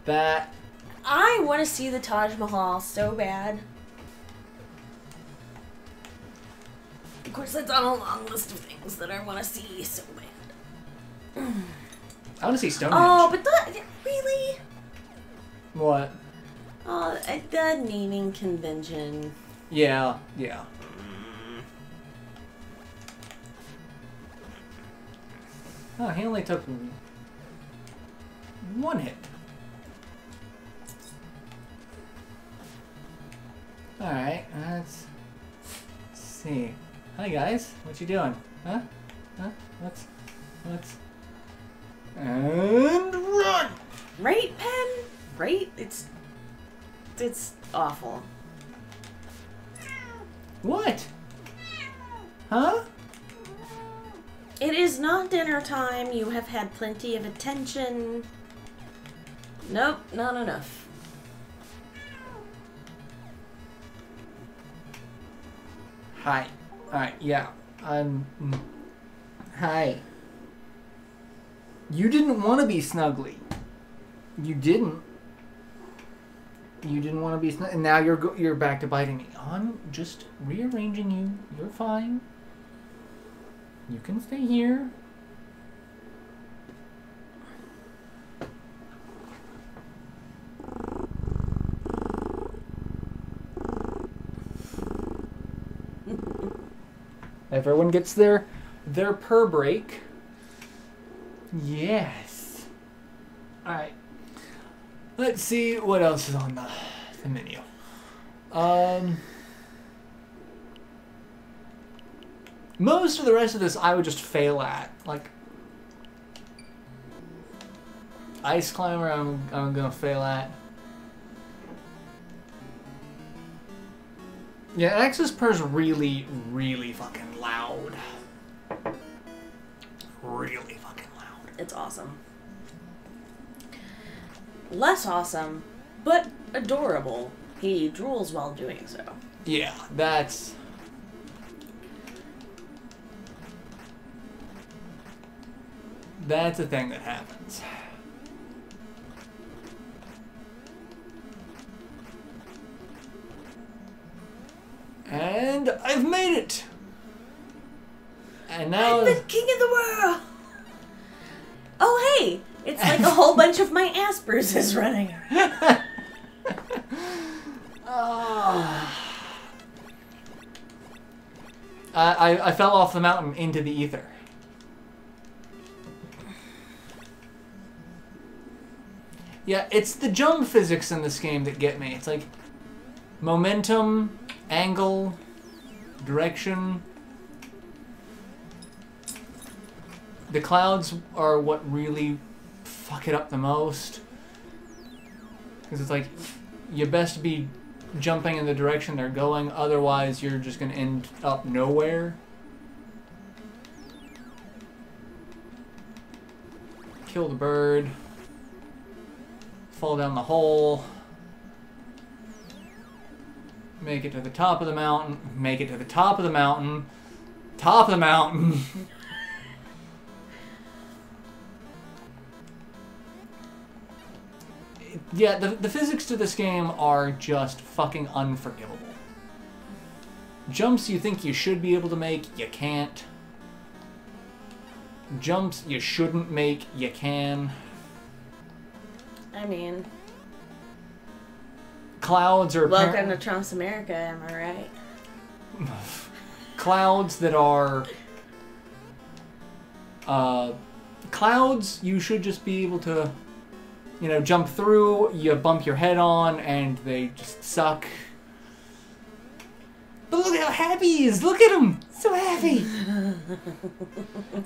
That... I want to see the Taj Mahal so bad. Of course, that's on a long list of things that I want to see so bad. I want to see Stonehenge. Oh, but really? What? Oh, the naming convention. Yeah, yeah. Oh, he only took 1 hit. Alright, let's see. Hi guys, what you doing? Huh? Huh? What's... And run! Right, Pen? Right? It's awful. What? Huh? It is not dinner time. You have had plenty of attention. Nope, not enough. Hi. Alright, yeah. Hi. You didn't want to be snuggly. You didn't. You didn't want to be snuggly. And now you're back to biting me. I'm just rearranging you. You're fine. You can stay here. Everyone gets their purr break. Yes. Alright. Let's see what else is on the menu. Most of the rest of this I would just fail at. Like, Ice Climber I'm gonna fail at. Yeah, Axis Per's really, really fucking loud. Really fucking loud. It's awesome. Less awesome, but adorable. He drools while doing so. Yeah, that's... That's a thing that happens. And I've made it! And now... I'm the king of the world! Oh, hey! It's like a whole bunch of my ass bruises running. I fell off the mountain into the ether. Yeah, it's the jump physics in this game that get me. It's like momentum, angle, direction. The clouds are what really fuck it up the most. Because it's like, you best be jumping in the direction they're going, otherwise you're just going to end up nowhere. Kill the bird. Fall down the hole. Make it to the top of the mountain. Make it to the top of the mountain. Top of the mountain. Yeah, the physics to this game are just fucking unforgivable. Jumps you think you should be able to make, you can't. Jumps you shouldn't make, you can. I mean... Clouds are... Welcome to Trump's America, am I right? Clouds that are... clouds you should just be able to... You know, jump through, you bump your head on, and they just suck. But look how happy he is! Look at him! So happy!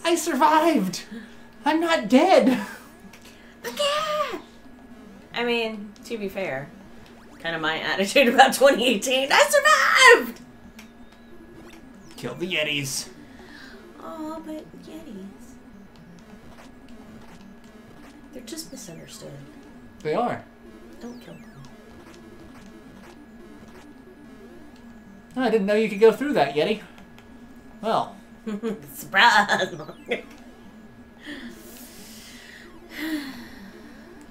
I survived! I'm not dead! Okay! I mean, to be fair, kind of my attitude about 2018. I survived! Kill the Yetis. Oh, but Yetis. They're just misunderstood. They are. Don't kill them. Oh, I didn't know you could go through that, Yeti. Well. Surprise!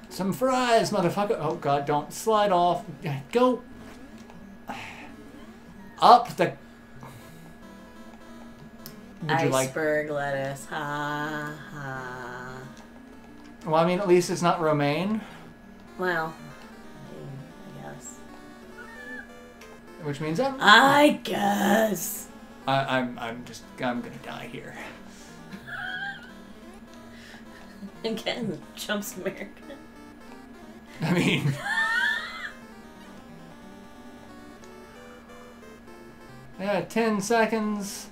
Some fries, motherfucker. Oh, God, don't slide off. Go. Up the... Would you like... Iceberg lettuce. Ha ha. Well, I mean, at least it's not romaine. Well, I guess. Which means I guess. I'm gonna die here. Again, Trump's America. I mean... Yeah, 10 seconds.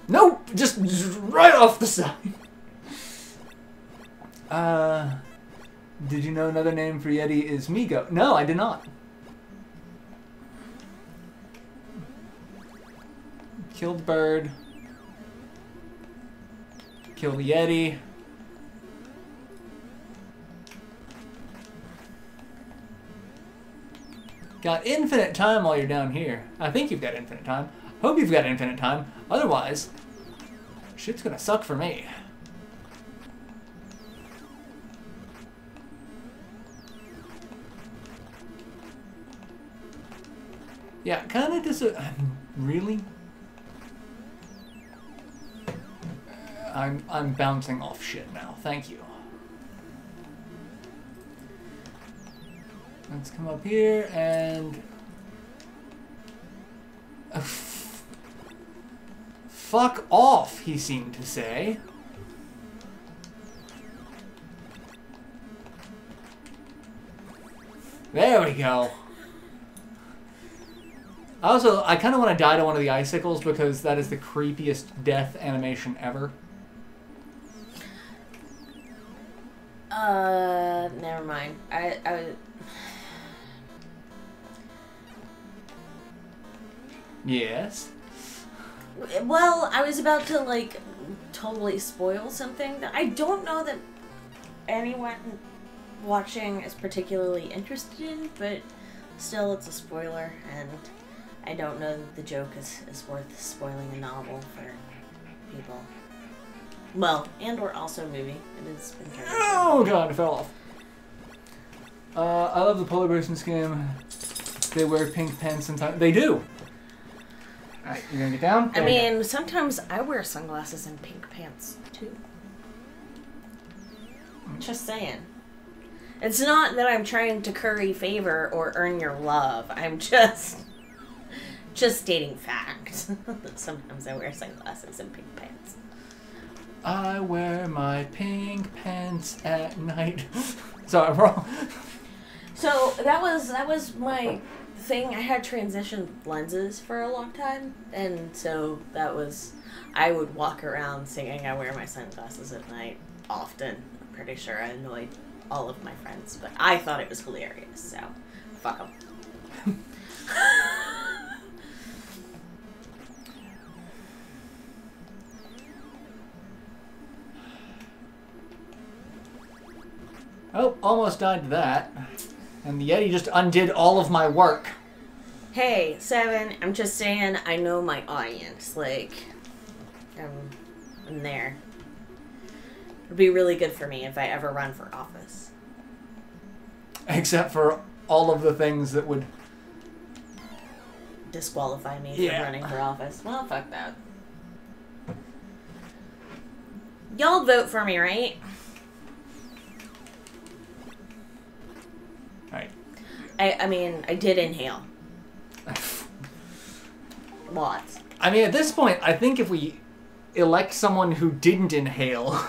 Nope! Just right off the side. Did you know another name for Yeti is Migo? No, I did not. Kill the bird. Kill the Yeti. Got infinite time while you're down here. I think you've got infinite time. Hope you've got infinite time. Otherwise, shit's gonna suck for me. Yeah, kinda really? I'm bouncing off shit now. Thank you. Let's come up here and... Fuck off, he seemed to say. There we go. I kind of want to die to one of the icicles because that is the creepiest death animation ever. Never mind. I Yes. Well, I was about to, like, totally spoil something that I don't know that anyone watching is particularly interested in, but still it's a spoiler, and I don't know that the joke is worth spoiling a novel for people. Well, and or also movie. It has been turned into. Oh god, it fell off. I love the polar bears in this game. They wear pink pants sometimes. They do! Alright, you're gonna get down? I mean, sometimes I wear sunglasses and pink pants, too. Just saying. It's not that I'm trying to curry favor or earn your love. I'm just stating fact. Sometimes I wear sunglasses and pink pants. I wear my pink pants at night. Sorry, I'm wrong. So that was my thing. I had transition lenses for a long time, and so that was, I would walk around singing I wear my sunglasses at night often. I'm pretty sure I annoyed all of my friends, but I thought it was hilarious, so fuck them. Oh, almost died to that. And the Yeti just undid all of my work. Hey, Seven, I'm just saying I know my audience. Like, I'm there. It'd be really good for me if I ever run for office. Except for all of the things that would disqualify me from running for office. Well, fuck that. Y'all vote for me, right? Right. I mean, I did inhale. Lots. I mean, at this point, I think if we elect someone who didn't inhale,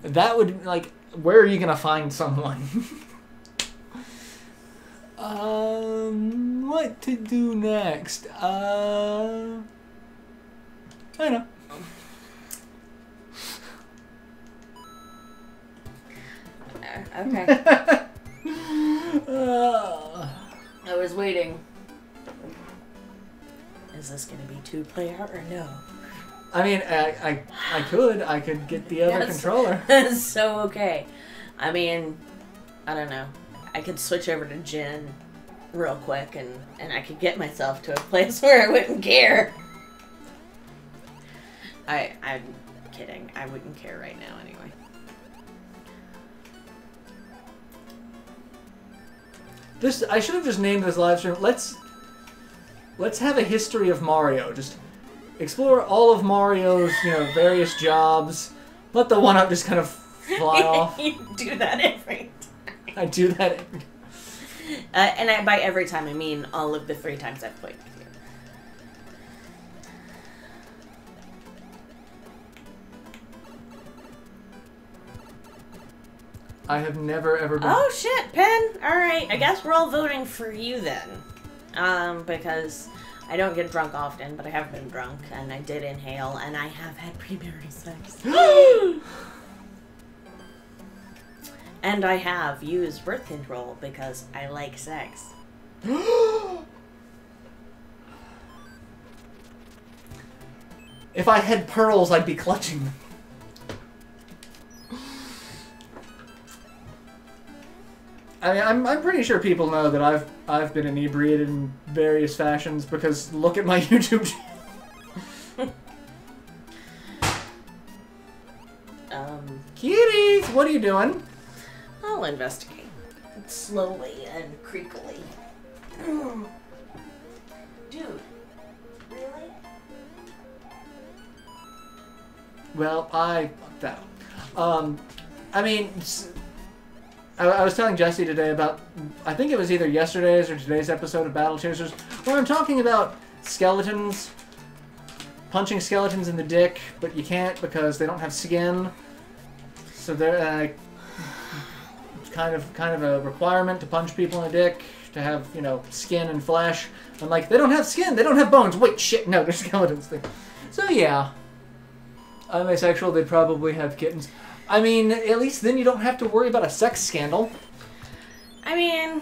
that would, like, where are you gonna find someone? What to do next? I know. Okay. I was waiting. Is this gonna be 2-player or no? I mean, I could get the other controller. That's so okay. I mean, I don't know. I could switch over to Jin real quick and I could get myself to a place where I wouldn't care. I'm kidding. I wouldn't care right now anyway. I should have just named this live stream. Let's have a history of Mario. Just explore all of Mario's, various jobs. Let the one-up just kind of fly off. You do that every time. I do that every time. And by every time, I mean all of the 3 times I've played with you. I have never, ever been... Oh, shit, Pen! Alright, I guess we're all voting for you then. Because I don't get drunk often, but I have been drunk, and I did inhale, and I have had premarital sex. And I have used birth control because I like sex. If I had pearls, I'd be clutching them. I mean, I'm pretty sure people know that I've been inebriated in various fashions because look at my YouTube channel. Kitties, what are you doing? I'll investigate. Slowly and creakily. Dude, really? Well, I mean, I was telling Jesse today about, I think it was either yesterday's or today's episode of Battle Chasers, where I'm talking about skeletons, punching skeletons in the dick, but you can't because they don't have skin. So they're it's kind of a requirement to punch people in the dick to have, you know, skin and flesh. I'm like, they don't have skin, they don't have bones. Wait, shit, no, they're skeletons. So yeah, I'm asexual. They'd probably have kittens. I mean, at least then you don't have to worry about a sex scandal. I mean,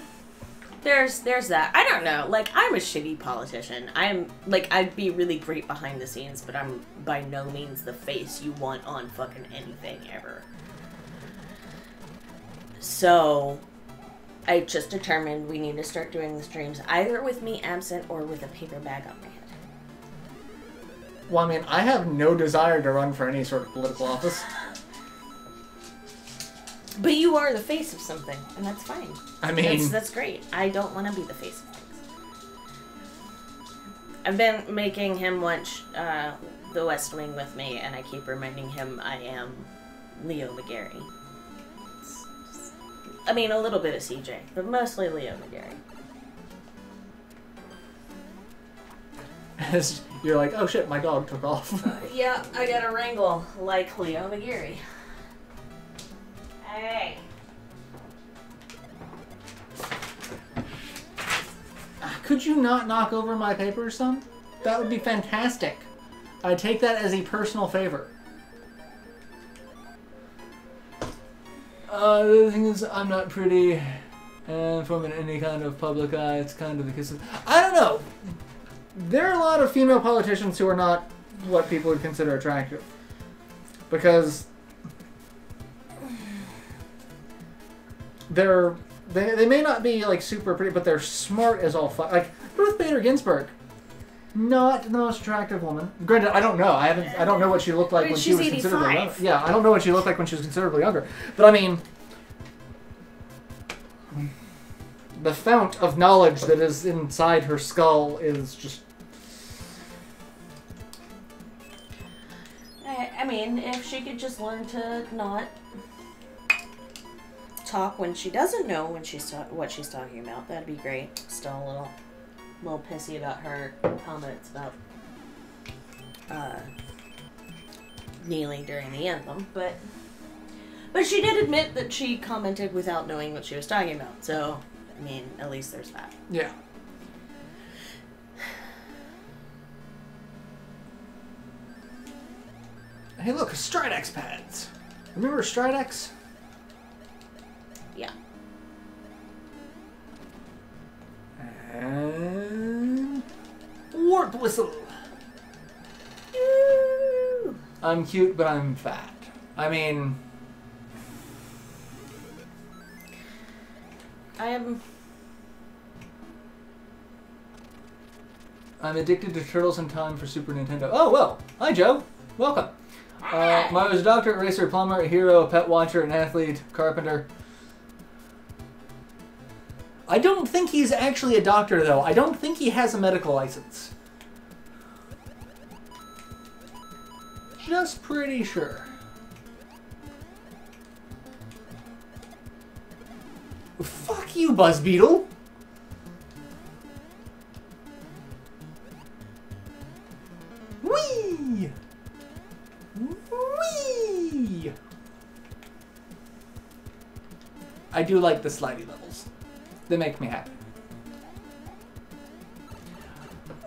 there's that. I don't know. Like, I'm a shitty politician. I'd be really great behind the scenes, but I'm by no means the face you want on fucking anything ever. So, I just determined we need to start doing the streams either with me absent or with a paper bag on my head. Well, I mean, I have no desire to run for any sort of political office. But you are the face of something, and that's fine. I mean... That's great. I don't want to be the face of things. I've been making him watch The West Wing with me, and I keep reminding him I am Leo McGarry. I mean, a little bit of CJ, but mostly Leo McGarry. You're like, oh shit, my dog took off. Yeah, I gotta wrangle like Leo McGarry. Hey. Could you not knock over my papers, son? That would be fantastic. I take that as a personal favor. The thing is, I'm not pretty, and from any kind of public eye, it's kind of the kiss of... I don't know. There are a lot of female politicians who are not what people would consider attractive. Because... They may not be like super pretty, but they're smart as all fuck. Like Ruth Bader Ginsburg, not the most attractive woman. Granted, I don't know. I don't know what she looked like when she was considerably younger. Yeah, I don't know what she looked like when she was considerably younger. But I mean, the fount of knowledge that is inside her skull is just. I mean, if she could just learn to not talk when she doesn't know what she's talking about, that'd be great. Still a little pissy about her comments about kneeling during the anthem, but she did admit that she commented without knowing what she was talking about. So, I mean, at least there's that. Yeah. Hey, look, Stridex pads. Remember Stridex? Yeah. And warp whistle. I'm cute, but I'm fat. I mean, I'm addicted to Turtles in Time for Super Nintendo. Oh, well. Hi, Joe. Welcome. Mario's a doctor, racer, plumber, a hero, a pet watcher, an athlete, carpenter. I don't think he's actually a doctor, though. I don't think he has a medical license. Just pretty sure. Fuck you, Buzz Beetle! Whee! Whee! I do like the slidey levels. They make me happy.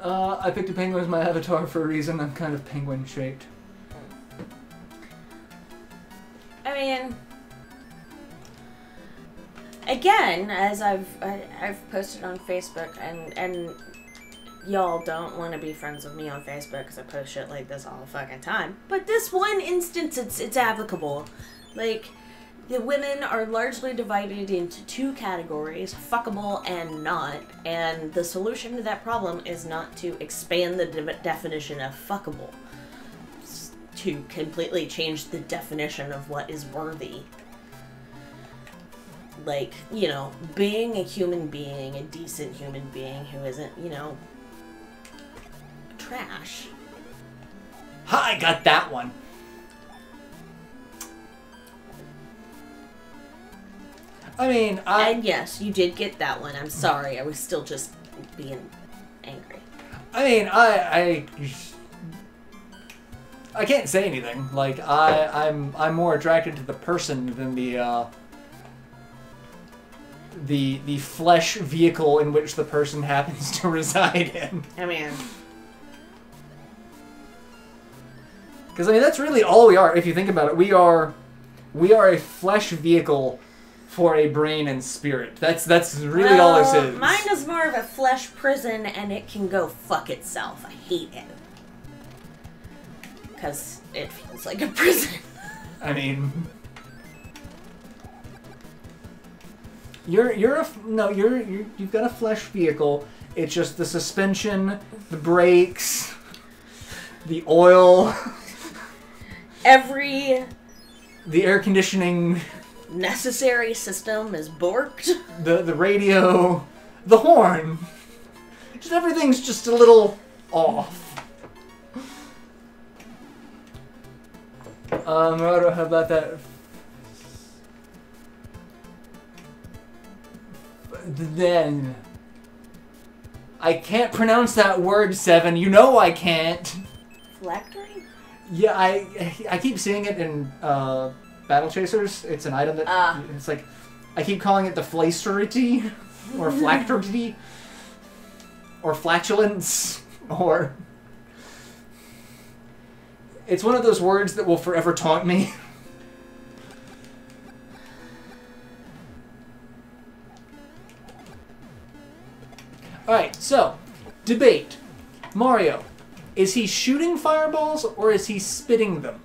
I picked a penguin as my avatar for a reason. I'm kind of penguin-shaped. I mean, again, as I've posted on Facebook, and y'all don't want to be friends with me on Facebook because I post shit like this all the fucking time. But this one instance, it's applicable. Like, the women are largely divided into two categories, fuckable and not, and the solution to that problem is not to expand the definition of fuckable. It's to completely change the definition of what is worthy. Like, you know, being a human being, a decent human being who isn't, you know, trash. Ha! I got that one. I mean, And yes, you did get that one. I'm sorry. I was still just being angry. I mean, I can't say anything. Like, I'm more attracted to the person than the, the flesh vehicle in which the person happens to reside in. I mean... Because, I mean, that's really all we are, if you think about it. We are a flesh vehicle for a brain and spirit. That's really all this is. Mine is more of a flesh prison, and it can go fuck itself. I hate it. Because it feels like a prison. I mean... You've got a flesh vehicle. It's just the suspension, the brakes, the oil... The air conditioning, necessary system is borked. The radio, the horn. Just everything's just a little off. How about that? Then I can't pronounce that word, Seven. You know I can't. Phylactery? Yeah, I keep seeing it in Battle Chasers. It's an item that it's like I keep calling it the flacerity or flacterity or flatulence or it's one of those words that will forever taunt me. All right, so debate. Mario. Is he shooting fireballs, or is he spitting them?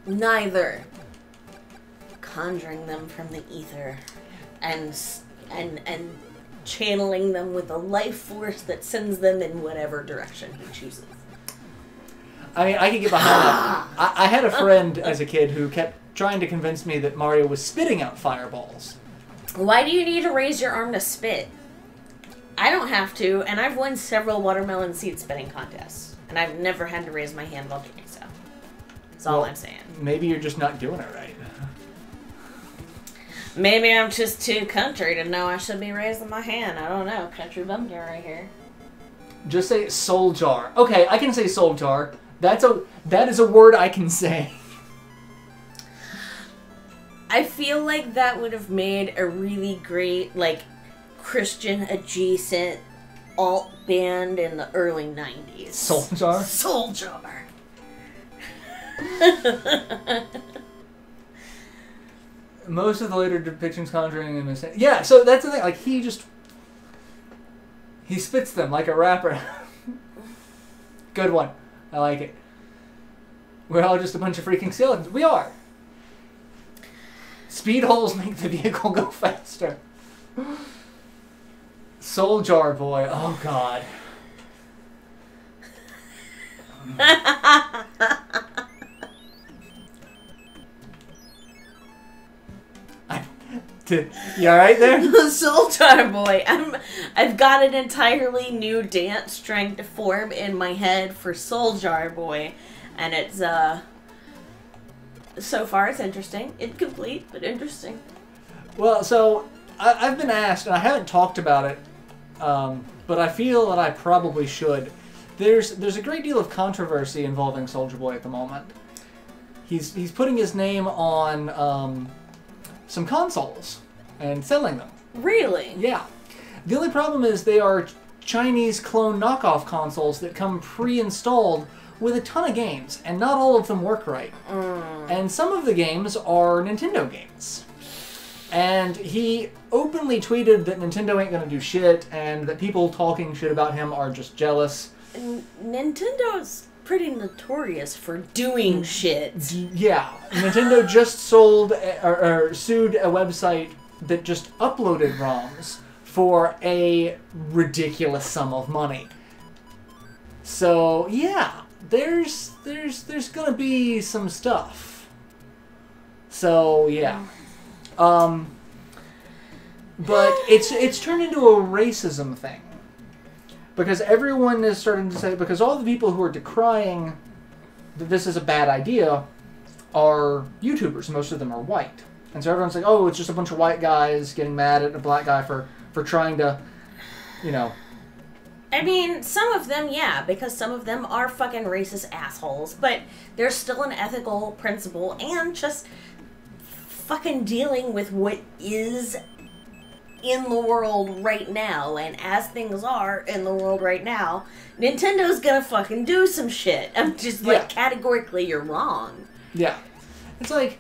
Neither. Conjuring them from the ether, and channeling them with a life force that sends them in whatever direction he chooses. I mean, I can get behind that. I had a friend as a kid who kept trying to convince me that Mario was spitting out fireballs. Why do you need to raise your arm to spit? I don't have to, and I've won several watermelon seed spitting contests, and I've never had to raise my hand while doing so. That's all I'm saying. Maybe you're just not doing it right. Maybe I'm just too country to know I should be raising my hand. I don't know. Country bumpkin right here. Just say soul jar. Okay, I can say soul jar. That is a word I can say. I feel like that would have made a really great, like, Christian adjacent alt band in the early 90s. Soul jar? Soul jar. Most of the later depictions conjuring him is... Yeah, so that's the thing. Like, he spits them like a rapper. Good one. I like it. We're all just a bunch of freaking skeletons. We are. Speed holes make the vehicle go faster. Soul jar boy. Oh, God. You alright there? Soul jar boy. I've got an entirely new dance trying to form in my head for Soul jar boy. And it's, so far it's interesting. Incomplete, but interesting. Well, so, I've been asked, and I haven't talked about it, but I feel that I probably should. There's a great deal of controversy involving Soulja Boy at the moment. He's putting his name on some consoles and selling them. Really? Yeah. The only problem is they are Chinese clone knockoff consoles that come pre-installed with a ton of games, and not all of them work right. And some of the games are Nintendo games. And he openly tweeted that Nintendo ain't gonna do shit, and that people talking shit about him are just jealous. Nintendo's pretty notorious for doing shit. Yeah. Nintendo just sold, or sued a website that just uploaded ROMs for a ridiculous sum of money. So, yeah. There's gonna be some stuff. So, yeah. But it's turned into a racism thing. Because everyone is starting to say, because all the people who are decrying that this is a bad idea are YouTubers. Most of them are white. And so everyone's like, oh, it's just a bunch of white guys getting mad at a black guy for trying to, you know... I mean, some of them, yeah, because some of them are fucking racist assholes, but there's still an ethical principle and just fucking dealing with what is in the world right now, and as things are in the world right now, Nintendo's gonna fucking do some shit. I'm just like, categorically, you're wrong. Yeah. It's like,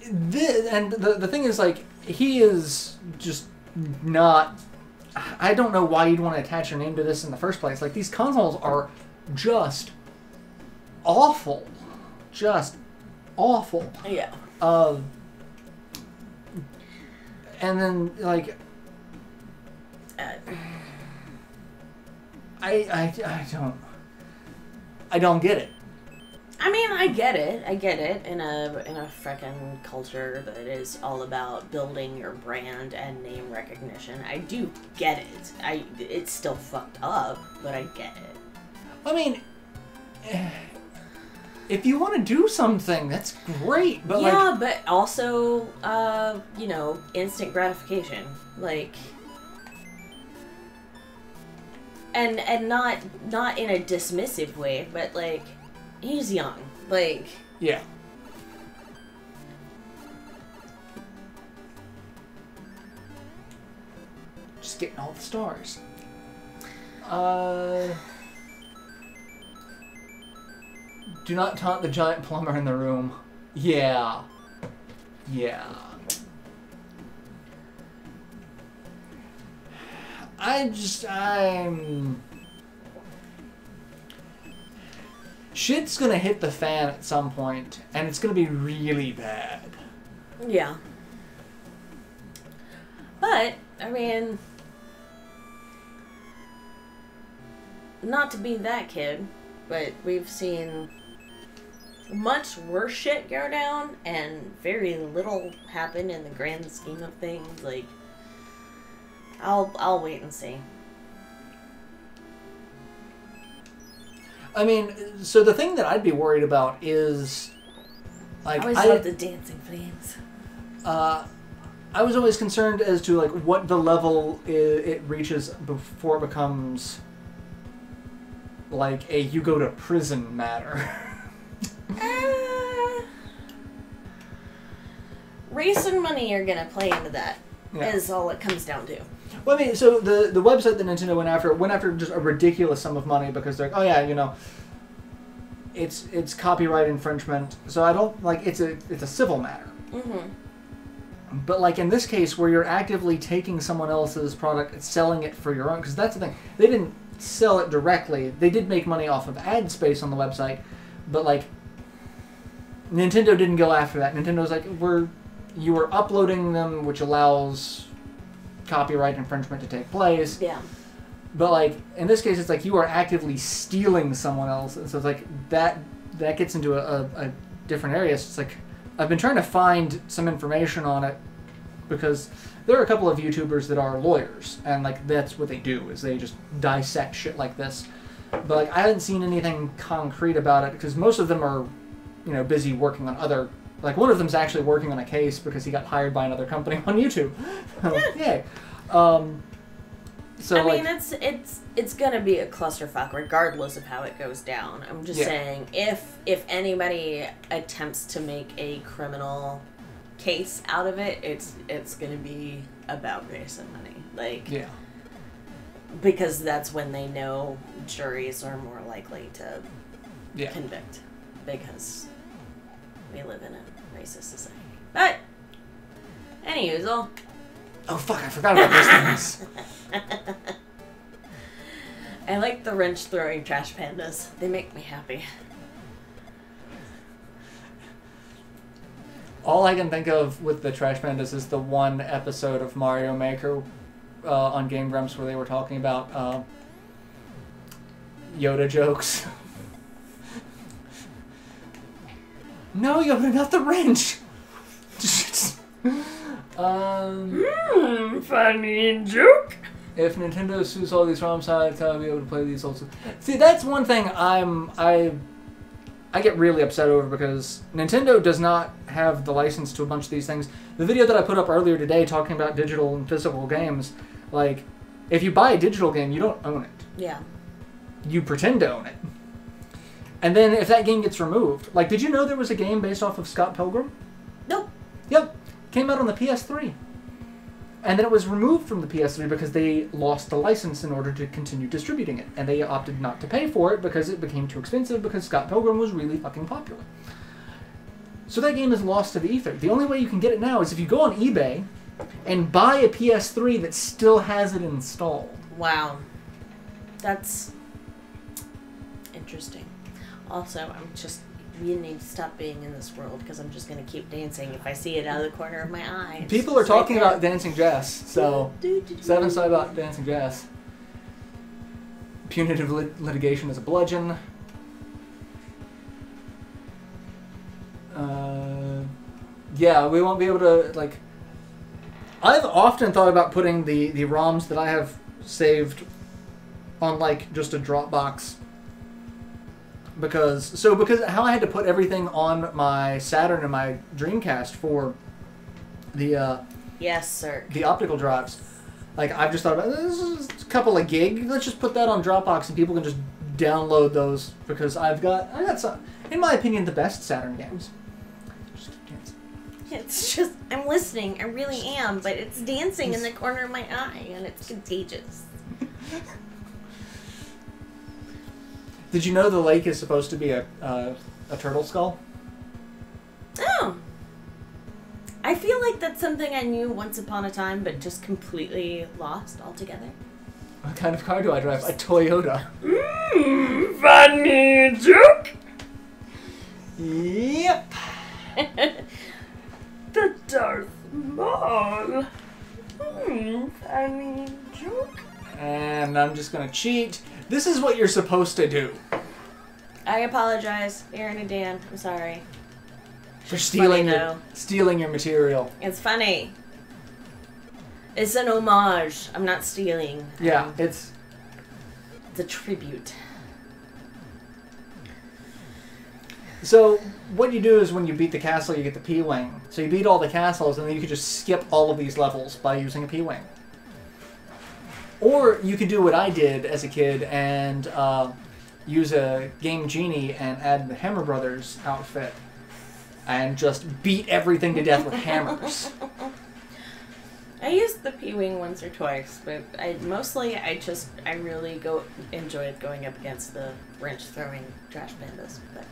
and the thing is, like, he is just not, I don't know why you'd want to attach your name to this in the first place. Like, these consoles are just awful. Just awful. Yeah. And then, like, I don't get it. I mean, I get it. I get it in a frickin' culture that is all about building your brand and name recognition. I do get it. It's still fucked up, but I get it. I mean, if you want to do something, that's great. But yeah, like, but also, you know, instant gratification, like, and not in a dismissive way, but like, he's young, like, yeah. Just getting all the stars. Do not taunt the giant plumber in the room. Yeah. Yeah. Shit's gonna hit the fan at some point, and it's gonna be really bad. yeah. But, I mean, not to be that kid, but we've seen much worse shit go down, and very little happen in the grand scheme of things. Like, I'll wait and see. I mean, so the thing that I'd be worried about is, like, I always love the dancing flames. I was always concerned as to, like, what the level it reaches before it becomes, like, a you go to prison matter. Race and money are gonna play into that. Yeah. Is all it comes down to. Well, I mean, so the website that Nintendo went after just a ridiculous sum of money because they're like, oh yeah, you know, it's copyright infringement. So I don't, like, it's a civil matter. Mm-hmm. But like in this case, where you're actively taking someone else's product and selling it for your own, because that's the thing, they didn't sell it directly. They did make money off of ad space on the website, but like Nintendo didn't go after that. Nintendo's like, you were uploading them, which allows copyright infringement to take place. Yeah. But like in this case, it's like you are actively stealing someone else, and so it's like that gets into a different area. So it's like I've been trying to find some information on it because there are a couple of YouTubers that are lawyers, and like that's what they do is they just dissect shit like this. But like I haven't seen anything concrete about it because most of them are, you know, busy working on other. Like one of them's actually working on a case because he got hired by another company on YouTube. Yay. So I like, mean, it's gonna be a clusterfuck regardless of how it goes down. I'm just saying, if anybody attempts to make a criminal case out of it, it's gonna be about race and money, like, yeah, because that's when they know juries are more likely to convict, because we live in a racist society. But anywho, oh fuck, I forgot about those things. I like the wrench throwing trash pandas. They make me happy. All I can think of with the Trash Pandas is the one episode of Mario Maker on Game Grumps where they were talking about Yoda jokes. No, Yoda, not the wrench! Funny joke. If Nintendo sues all these ROM sites, I'll be able to play these also. See, that's one thing I get really upset over because Nintendo does not have the license to a bunch of these things. The video that I put up earlier today talking about digital and physical games, like, if you buy a digital game, you don't own it. Yeah. You pretend to own it. And then if that game gets removed, like, did you know there was a game based off of Scott Pilgrim? Nope. came out on the PS3. And then it was removed from the PS3 because they lost the license in order to continue distributing it. And they opted not to pay for it because it became too expensive because Scott Pilgrim was really fucking popular. So that game is lost to the ether. The only way you can get it now is if you go on eBay and buy a PS3 that still has it installed. Wow. That's interesting. Also, you need to stop being in this world because I'm just going to keep dancing if I see it out of the corner of my eye. People are talking about dancing jazz, so Seven's talking about dancing jazz. Punitive litigation is a bludgeon. Yeah, we won't be able to, like... I've often thought about putting the ROMs that I have saved on, like, just a Dropbox. Because how I had to put everything on my Saturn and my Dreamcast for the yes, sir, the optical drives. Like, I've just thought about this is a couple of gig. Let's just put that on Dropbox and people can just download those because I got some, in my opinion, the best Saturn games. Just dancing. It's just I'm listening. I really am, but it's dancing in the corner of my eye and it's contagious. Did you know the lake is supposed to be a turtle skull? Oh. I feel like that's something I knew once upon a time, but just completely lost altogether. What kind of car do I drive? A Toyota. Funny joke! Yep. The Darth Maul. Funny joke. And I'm just gonna cheat. This is what you're supposed to do. I apologize, Aaron and Dan. I'm sorry. For stealing your material. It's funny. It's an homage. I'm not stealing. Yeah, it's a tribute. So what you do is when you beat the castle, you get the P-Wing. So you beat all the castles, and then you could just skip all of these levels by using a P-Wing. Or you could do what I did as a kid and use a Game Genie and add the Hammer Brothers outfit and just beat everything to death with hammers. I used the P-Wing once or twice, but I really enjoyed going up against the wrench-throwing trash pandas. But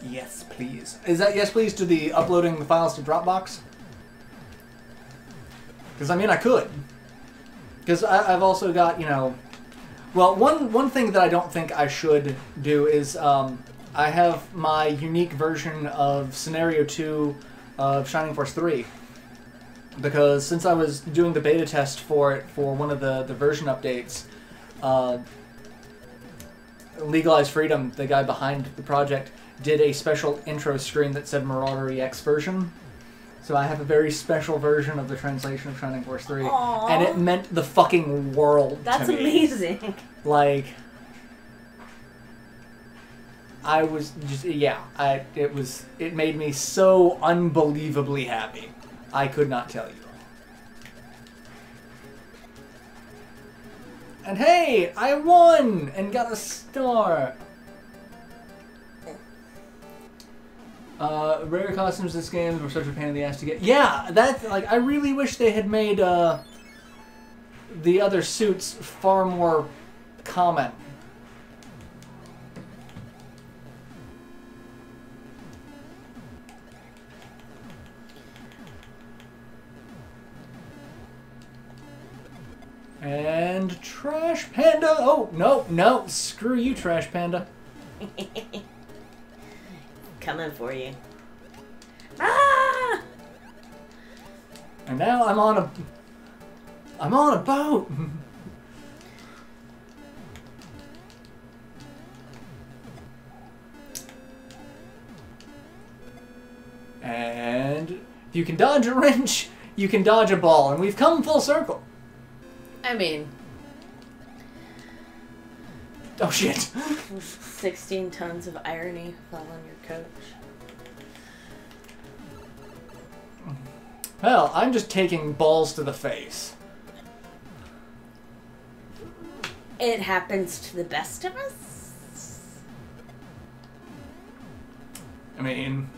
yes, please. Is that yes, please to the uploading the files to Dropbox? Because, I mean, I could. Because I've also got, you know... Well, one thing that I don't think I should do is I have my unique version of Scenario 2 of Shining Force 3. Because since I was doing the beta test for it for one of the version updates, Legalized Freedom, the guy behind the project, did a special intro screen that said MarauderEX version. So I have a very special version of the translation of Shining Force 3. Aww. And it meant the fucking world That's to me. amazing. Like, I was just, yeah, it made me so unbelievably happy. I could not tell you. And hey, I won and got a star. Rare costumes in this game were such a pain in the ass to get. Yeah, that's like, I really wish they had made the other suits far more common. And Trash Panda. Oh, no, screw you, Trash Panda. Coming for you. Ah! And now I'm on a boat. And if you can dodge a wrench, you can dodge a ball, and we've come full circle. I mean, oh shit. 16 tons of irony fell on your coach. Well, I'm just taking balls to the face. It happens to the best of us. I mean...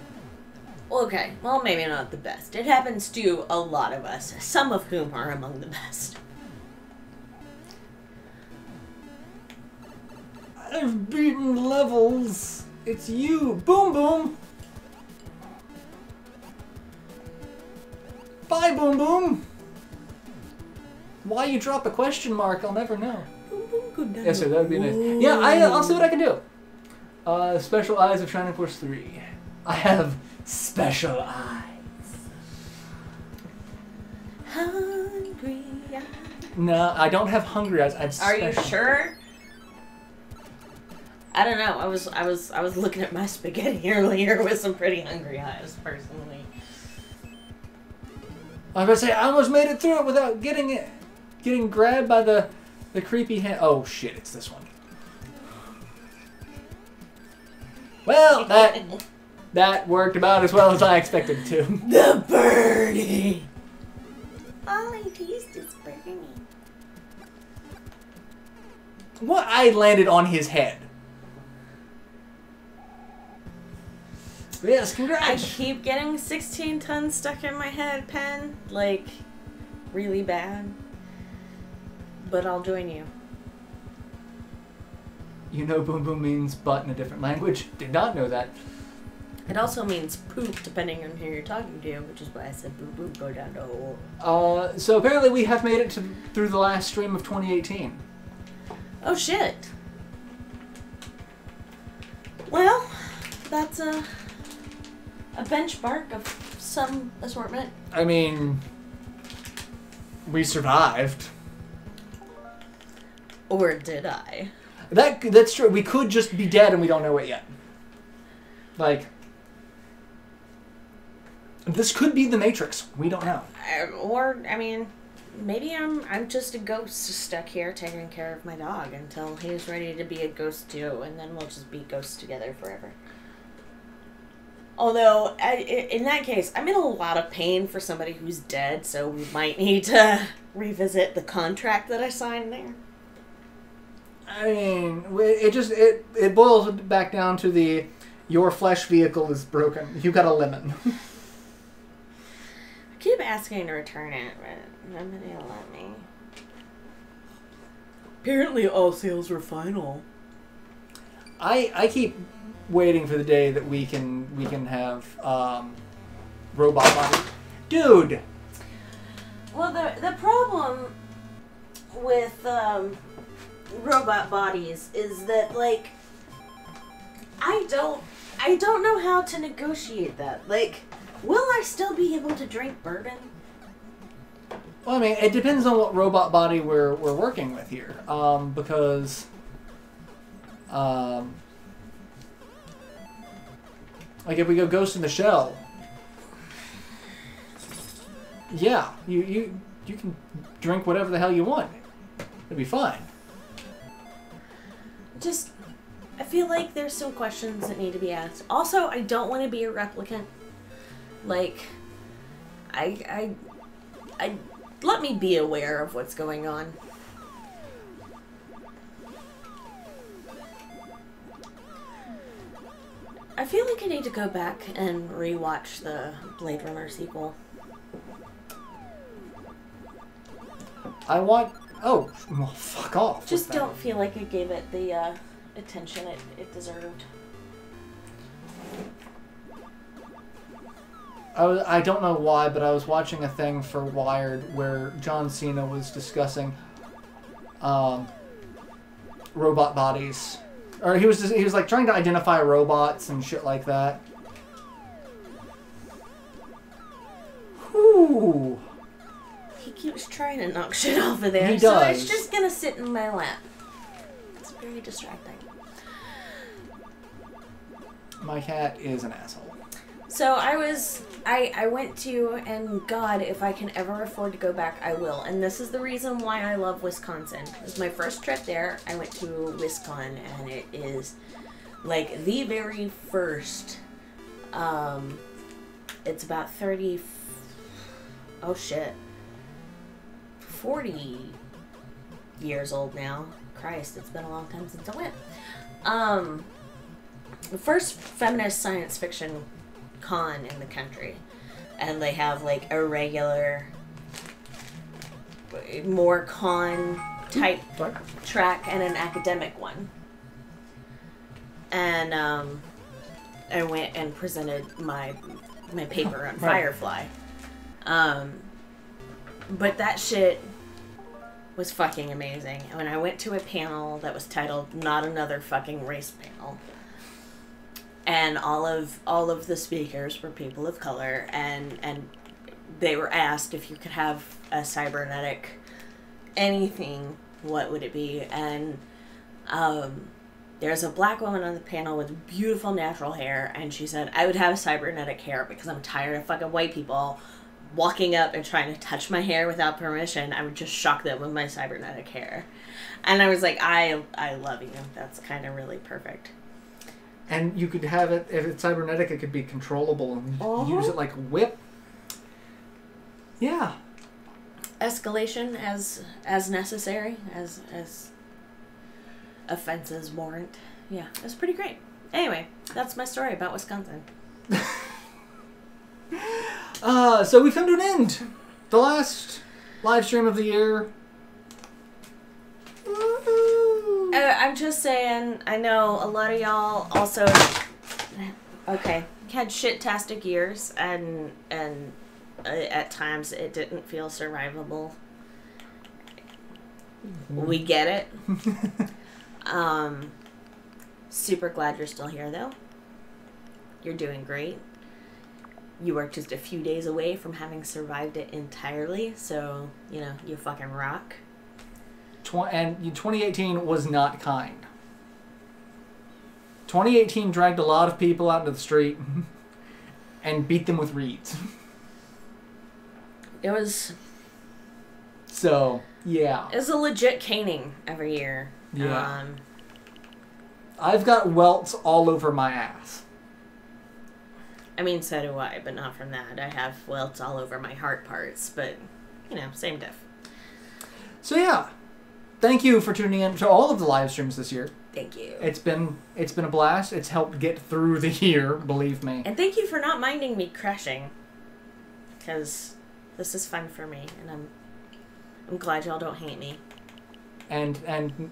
Okay, well, maybe not the best. It happens to a lot of us, some of whom are among the best. I've beaten levels. It's you. Boom Boom. Bye, Boom Boom. Why you drop a question mark, I'll never know. Boom, boom, go down. Yes, sir, that would be nice. Yeah, I'll see what I can do. Special Eyes of Shining Force 3. I have special eyes. Hungry eyes. No, I don't have hungry eyes. I have Are you special. sure? I don't know. I was looking at my spaghetti earlier with some pretty hungry eyes, personally. I was gonna say I almost made it through it without getting grabbed by the creepy hand. Oh shit! It's this one. Well, that worked about as well as I expected it to. The birdie. All I taste is birdie. What? I landed on his head. Yes, I congrats. keep getting 16 tons stuck in my head, Pen. Like, really bad. But I'll join you. You know Boom Boom means butt in a different language. Did not know that. It also means poop, depending on who you're talking to, which is why I said boo boo, go down the hole. So apparently we have made it through the last stream of 2018. Oh shit. Well, that's a benchmark of some assortment. I mean, we survived. Or did I? That's true. We could just be dead and we don't know it yet. Like, this could be the Matrix. We don't know. I mean, maybe I'm just a ghost stuck here taking care of my dog until he's ready to be a ghost too, and then we'll just be ghosts together forever. Although, in that case, I'm in a lot of pain for somebody who's dead, so we might need to revisit the contract that I signed there. I mean, it boils back down to your flesh vehicle is broken. You got a lemon. I keep asking to return it, but nobody will let me. Apparently all sales were final. I keep waiting for the day that we can have robot body. Dude! Well, the problem with robot bodies is that, like, I don't know how to negotiate that. Like, will I still be able to drink bourbon? Well, I mean, it depends on what robot body we're working with here, because like if we go Ghost in the Shell, yeah, you can drink whatever the hell you want. It'll be fine. Just, I feel like there's some questions that need to be asked. Also, I don't want to be a replicant. Like, I let me be aware of what's going on. I feel like I need to go back and rewatch the Blade Runner sequel. Oh, well, fuck off. Just don't feel like I gave it the attention it deserved. I don't know why, but I was watching a thing for Wired where John Cena was discussing robot bodies, or he was like trying to identify robots and shit like that. Whew. He keeps trying to knock shit off of there, He so does. it's just gonna sit in my lap. It's very distracting. My cat is an asshole. So I went to, and God, if I can ever afford to go back, I will. And this is the reason why I love Wisconsin. It was my first trip there. I went to Wisconsin, and it is like the very first. It's about 30. Oh shit. 40 years old now. Christ, it's been a long time since I went. The first feminist science fiction con in the country. And they have like a regular, more con type track and an academic one. And I went and presented my paper on Firefly. But that shit was fucking amazing. And when I went to a panel that was titled "Not Another Fucking Race Panel," and all of the speakers were people of color, and they were asked if you could have a cybernetic anything, what would it be? And there's a black woman on the panel with beautiful natural hair, and she said, I would have cybernetic hair because I'm tired of fucking white people walking up and trying to touch my hair without permission. I would just shock them with my cybernetic hair. And I was like, I love you. That's kind of really perfect. And you could have it, if it's cybernetic, it could be controllable and use it like a whip. Yeah. Escalation as necessary, as offenses warrant. Yeah, it's pretty great. Anyway, that's my story about Wisconsin. So we've come to an end. The last live stream of the year. I'm just saying, I know a lot of y'all also, had shit-tastic years, and at times it didn't feel survivable. We get it. Super glad you're still here, though. You're doing great. You are just a few days away from having survived it entirely, so, you know, you fucking rock. And 2018 was not kind. 2018 dragged a lot of people out into the street and beat them with reeds. It was... So, yeah. It was a legit caning every year. Yeah. I've got welts all over my ass. I mean, so do I, but not from that. I have welts all over my heart parts, but, you know, same diff. So, yeah. Thank you for tuning in to all of the live streams this year. Thank you. It's been a blast. It's helped get through the year, believe me. And thank you for not minding me crashing, because this is fun for me, and I'm glad y'all don't hate me. And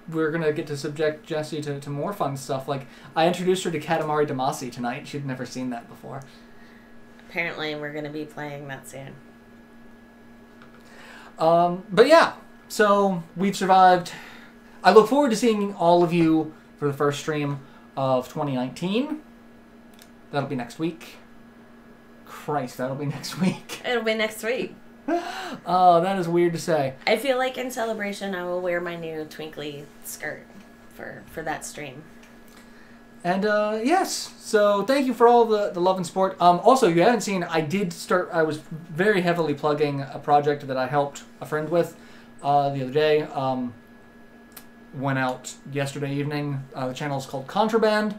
we're gonna get to subject Jessie to more fun stuff. Like, I introduced her to Katamari Damacy tonight. She'd never seen that before. Apparently, we're gonna be playing that soon. But yeah. So, we've survived. I look forward to seeing all of you for the first stream of 2019. That'll be next week. Christ, that'll be next week. It'll be next week. Oh, that is weird to say. I feel like in celebration I will wear my new twinkly skirt for that stream. And, yes. So, thank you for all the love and support. Also, you haven't seen, I was very heavily plugging a project that I helped a friend with the other day. Went out yesterday evening. The channel is called Contraband.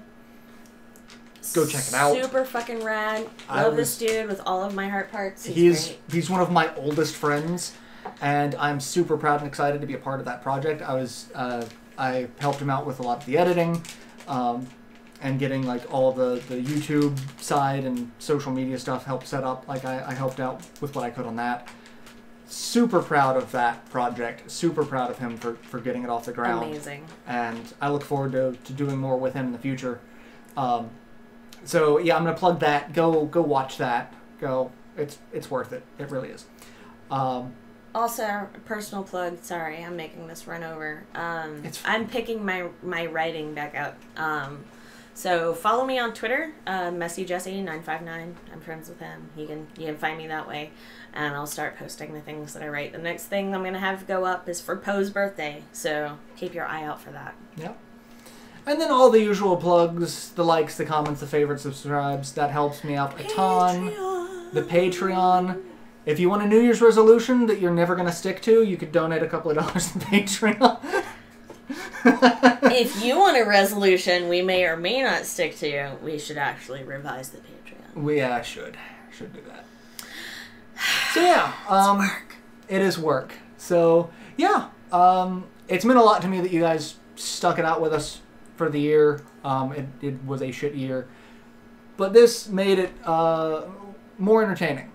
Go check it out. Super fucking rad. Love this dude with all of my heart parts. He's one of my oldest friends, and I'm super proud and excited to be a part of that project. I helped him out with a lot of the editing, and getting like all the YouTube side and social media stuff helped set up. Like I helped out with what I could on that. Super proud of that project. Super proud of him for getting it off the ground. Amazing. And I look forward to doing more with him in the future. So yeah, I'm gonna plug that. Go watch that. It's worth it. It really is. Also, a personal plug. Sorry, I'm making this run over. I'm picking my writing back up. So follow me on Twitter, MessyJessie959. I'm friends with him. You can find me that way, and I'll start posting the things that I write. The next thing I'm gonna have go up is for Poe's birthday, so keep your eye out for that. Yep. And then all the usual plugs, the likes, the comments, the favorites, subscribes. That helps me out a ton. The Patreon. If you want a New Year's resolution that you're never gonna stick to, you could donate a couple of dollars to Patreon. If you want a resolution we may or may not stick to, we should actually revise the Patreon. I should do that. So yeah, it's work. It is work. So yeah, it's meant a lot to me that you guys stuck it out with us for the year. It was a shit year. But this made it more entertaining.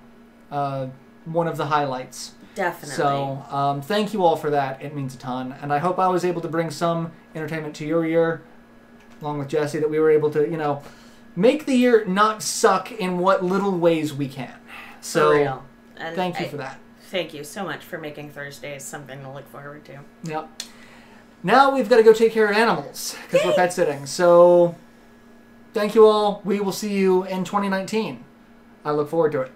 One of the highlights. Definitely. So thank you all for that. It means a ton. And I hope I was able to bring some entertainment to your year, along with Jesse, that we were able to, make the year not suck in what little ways we can. So for real. And thank you for that. Thank you so much for making Thursdays something to look forward to. Yep. Now we've got to go take care of animals because we're pet sitting. So thank you all. We will see you in 2019. I look forward to it.